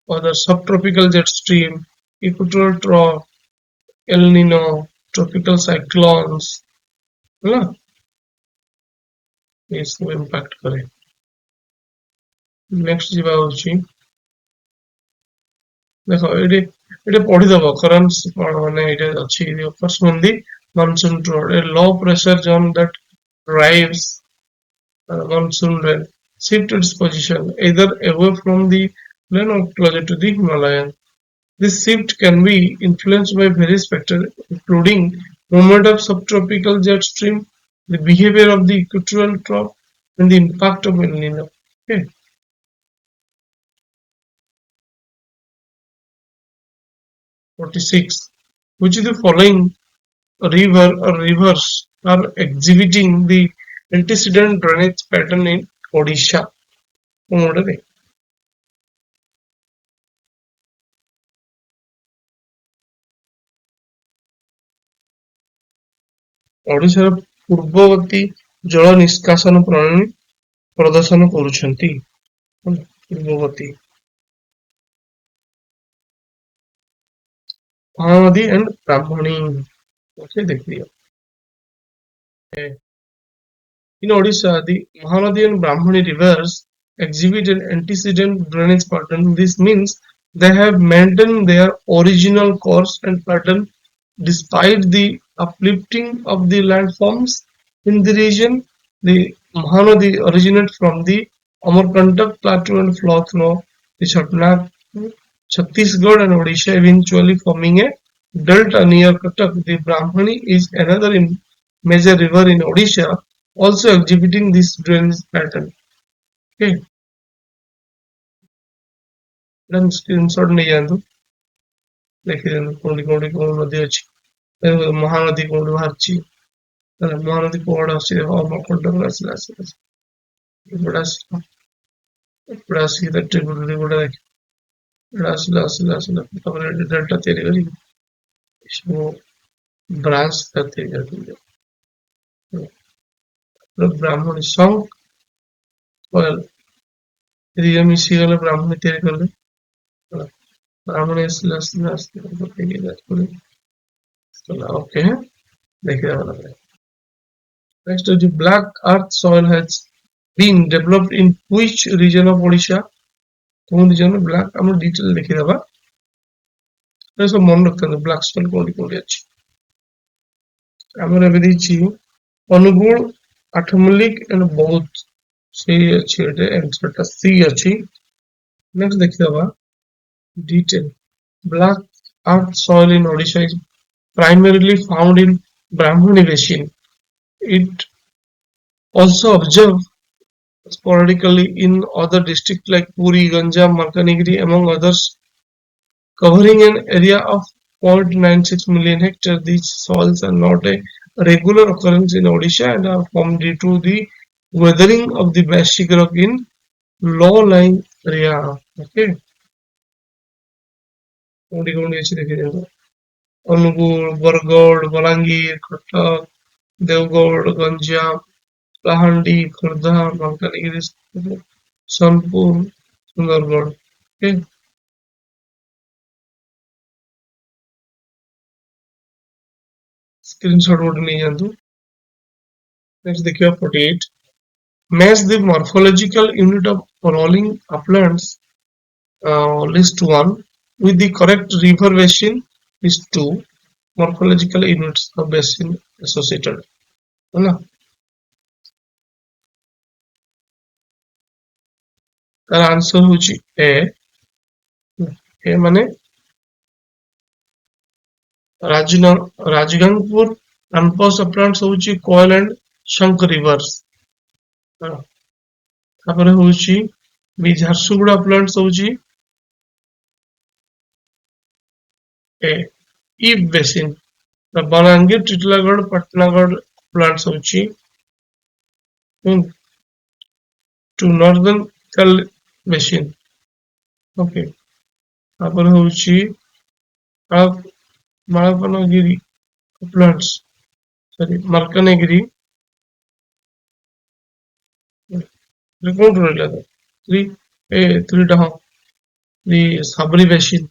Speaker 1: other subtropical jet stream equatorial trough El Nino tropical cyclones ହେଲା ये सब impact करे next ଯିବା ହଉଛି ଦେଖ ଏଠି ପଢିଦବ occurrence କଣ ମାନେ ଏଇଟା ଅଛି occurs when the monsoon trough a low pressure zone that drives monsoon rain shift its position either away from the plain or closer to the Himalayan. This shift can be influenced by various factors, including movement of subtropical jet stream, the behavior of the equatorial trough, and the impact of El Nino. Okay. 46. Which of the following river or rivers are exhibiting the antecedent drainage pattern in Odisha? ଓଡ଼ିଶାର ପୂର୍ବବର୍ତ୍ତୀ ଜଳ ନିଷ୍କାସନ ପ୍ରଣାଳୀ ପ୍ରଦର୍ଶନ କରୁଛନ୍ତି ପୂର୍ବବର୍ତ୍ତୀ Mahanadi and Brahmani okay देखिए in Odisha the Mahanadi and Brahmani rivers exhibit an antecedent drainage pattern. This means they have maintained their original course and pattern despite the uplifting of the landforms in the region. The Mahanadi originates from the Amarkantak plateau and flow through the Chattanooga, Chhattisgarh and Odisha, eventually forming a delta near Cuttack. The Brahmani is another major river in Odisha, also exhibiting this drainage pattern. Okay, then screenshot ନେଇଯାଆନ୍ତୁ ଦେଖିଦିଅନ୍ତୁ କୋଉଠି କୋଉଠି କୋଉ ନଦୀ ଅଛି ମହାନଦୀ କୋଉଠି ବାହାରିଛି ମହାନଦୀ କୁଆଡେ ଆସୁଛି ଅମରକଣ୍ଟକରୁ ଆସିଲା ଏପଟେ ଆସିଲା ଏପଟେ ଆସିକି ତା ଟ୍ରିବ୍ୟୁଟରି ଗୁଡା ଦେଖ ଏଟା ଆସିଲା ତାପରେ ଡେଲ୍ଟା ତିଆରି କରିକି ସବୁ ବ୍ରାଞ୍ଚ ତିଆରି କରିଦେଲେ ବ୍ରାହ୍ମଣୀ ସଙ୍ଗ ଦିଟା ମିଶିଗଲେ ବ୍ରାହ୍ମଣୀ ତିଆରି କଲେ ବ୍ରାହ୍ମଣୀ ଆସିଲା okay ଦେଖିଦେବା next is the black earth soil has been developed in which region of Odisha? କୋଉ region black ଆମେ detail ଦେଖିଦବା ଏ ସବୁ ମନେ ରଖନ୍ତୁ black spot କୋଉଠି ଅଛି ଆମର ଏବେ ଦେଇଛି ଅନୁଗୁଳ ଆଠମଲ୍ଲିକ and ବୌଦ୍ଧ ସେଇ ଅଛି ଏଟେ answer ଟା C ଅଛି next ଦେଖିଦବା detail black earth soil in Odisha is primarily found in Brahmani basin. It also observed sporadically in other districts like Puri, Ganjam, Malkanagiri, among others, covering an area of 0.96 million hectares. These soils are not a regular occurrence in Odisha and are formed due to the weathering of the basic rock in low-lying area. Okay. Angul, Bargarh, Balangir, Cuttack, Deogarh, Ganjam, Kalahandi, Khordha, Malkangiri, Sonepur, Sundargarh. Okay. Screenshot ଗୋଟେ ନେଇଯାଆନ୍ତୁ। Next ଦେଖିବା 48. Match the morphological unit of rolling uplands list 1 with the correct river basin is 2 morphological units of basin associated. ହେଲା ତାର answer ହଉଛି ଏ ମାନେ Rajgangpur campus uplands ହଉଛି Koel and ଶଙ୍ଖ rivers ତାପରେ ହଉଛି ବି ଝାରସୁଗୁଡା uplands ହଉଛି If basin Balangir Titilagarh Patnagarh uplands ହଉଛି to northern basin okay ତାପରେ ହଉଛି ମାଳକାନଗିରି uplands sorry ମାଲକାନଗିରି କୋଉଠି ରହିଲା ତ 3 ଟା ହଁ the Sabri basin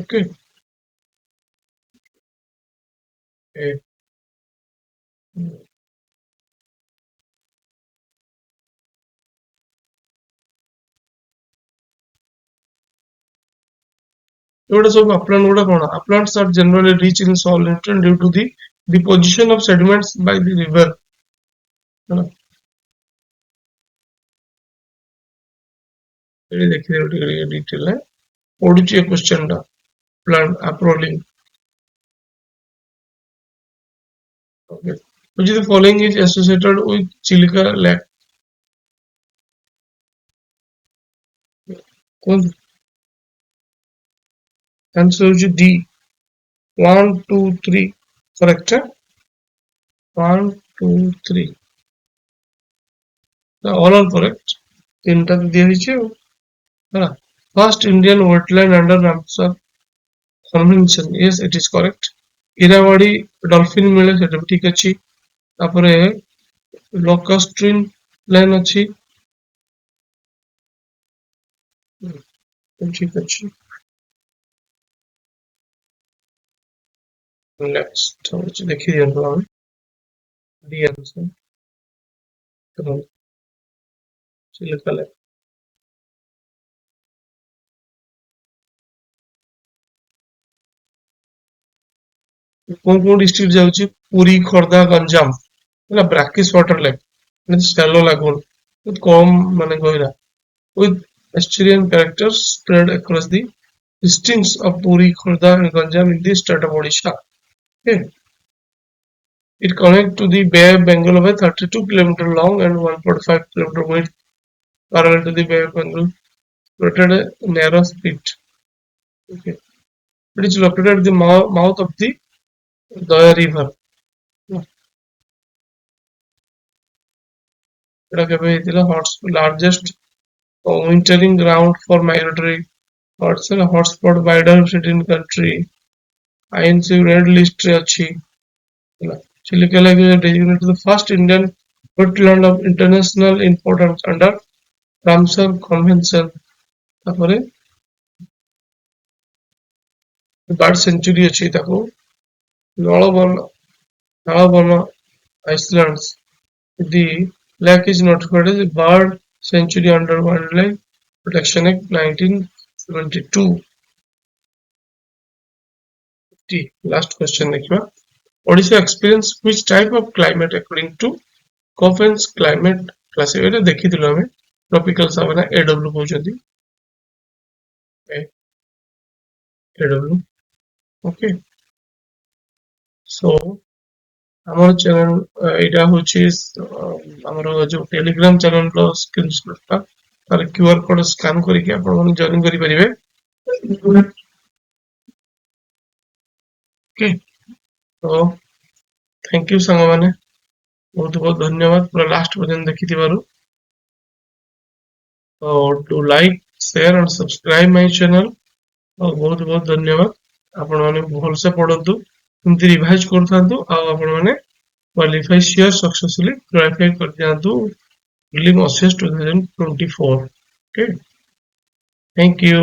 Speaker 1: okay ଏଗୁଡା ସବୁ upland ଗୁଡା କଣ uplands are generally rich in soil nutrient due to the deposition of sediments by the river ଏଠି ଦେଖିଦେବେ ଟିକେ ଡିଟେଲ ରେ ପଡୁଛି ଏ କ୍ୱେଶ୍ଚନ ଟା upland uprolling okay which of the following is associated with Chilka lake कौन answer होची D 1 2 3 correct 1 2 3 all are correct तीनटा दिया हिचे है first Indian wetland under Ramsar convention yes it is correct Irrawaddy dolphin मिले सेटा ठीक अछि तापरे लोकस्ट्रीन लाइन अछि ठीक अछि next होची देखि दियंतु हम डी आंसर तो चिलिका लेक कोन डिस्ट्रिक्ट जाउची पुरी खोर्धा गंजाम है brackish water lake shallow lagoon with कम माने गहिरा with estuarine characters spread across the districts of Puri, Khordha and Ganjam in the state of Odisha. Okay. It connects to the Bay of Bengal by 32 km long and 1.5 km width parallel to the Bay of Bengal, located a narrow spit. Okay. It is located at the mouth of the Daya River. Largest wintering ground for migratory birds and hotspot biodiversity in country. INC red list रे अच्छी Chilika Lake is designated the first Indian wetland of international importance under Ramsar Convention. तापरे bird sanctuary अच्छी ताको नळबन Islands the LAC is notified as a bird sanctuary under Wildlife Protection Act 1972. Last question देखिबा Odisha experience which type of climate according to Coffin's climate classifier देखिथिलो हमें tropical savanna AW कहउछथि AW okay so ଆମର channel ଏଇଟା ହଉଛି ଆମର ଯୋଉ Telegram channel ର screenshot ଟା ତାର QR code scan କରିକି ଆପଣ ମାନେ join କରି परिबे okay so thank you संग माने बहुत बहुत धन्यवाद पूरा लास्ट पर्यंत देखिथिबारु to like share and subscribe my channel बहुत बहुत धन्यवाद आपण माने भल से पढंतु एमती रिवाइज करथांतु आ आपण माने क्वालिफाई श्योर सक्सेसफुली क्वालिफाई कर दियांतु prelim OCS 2024 okay thank you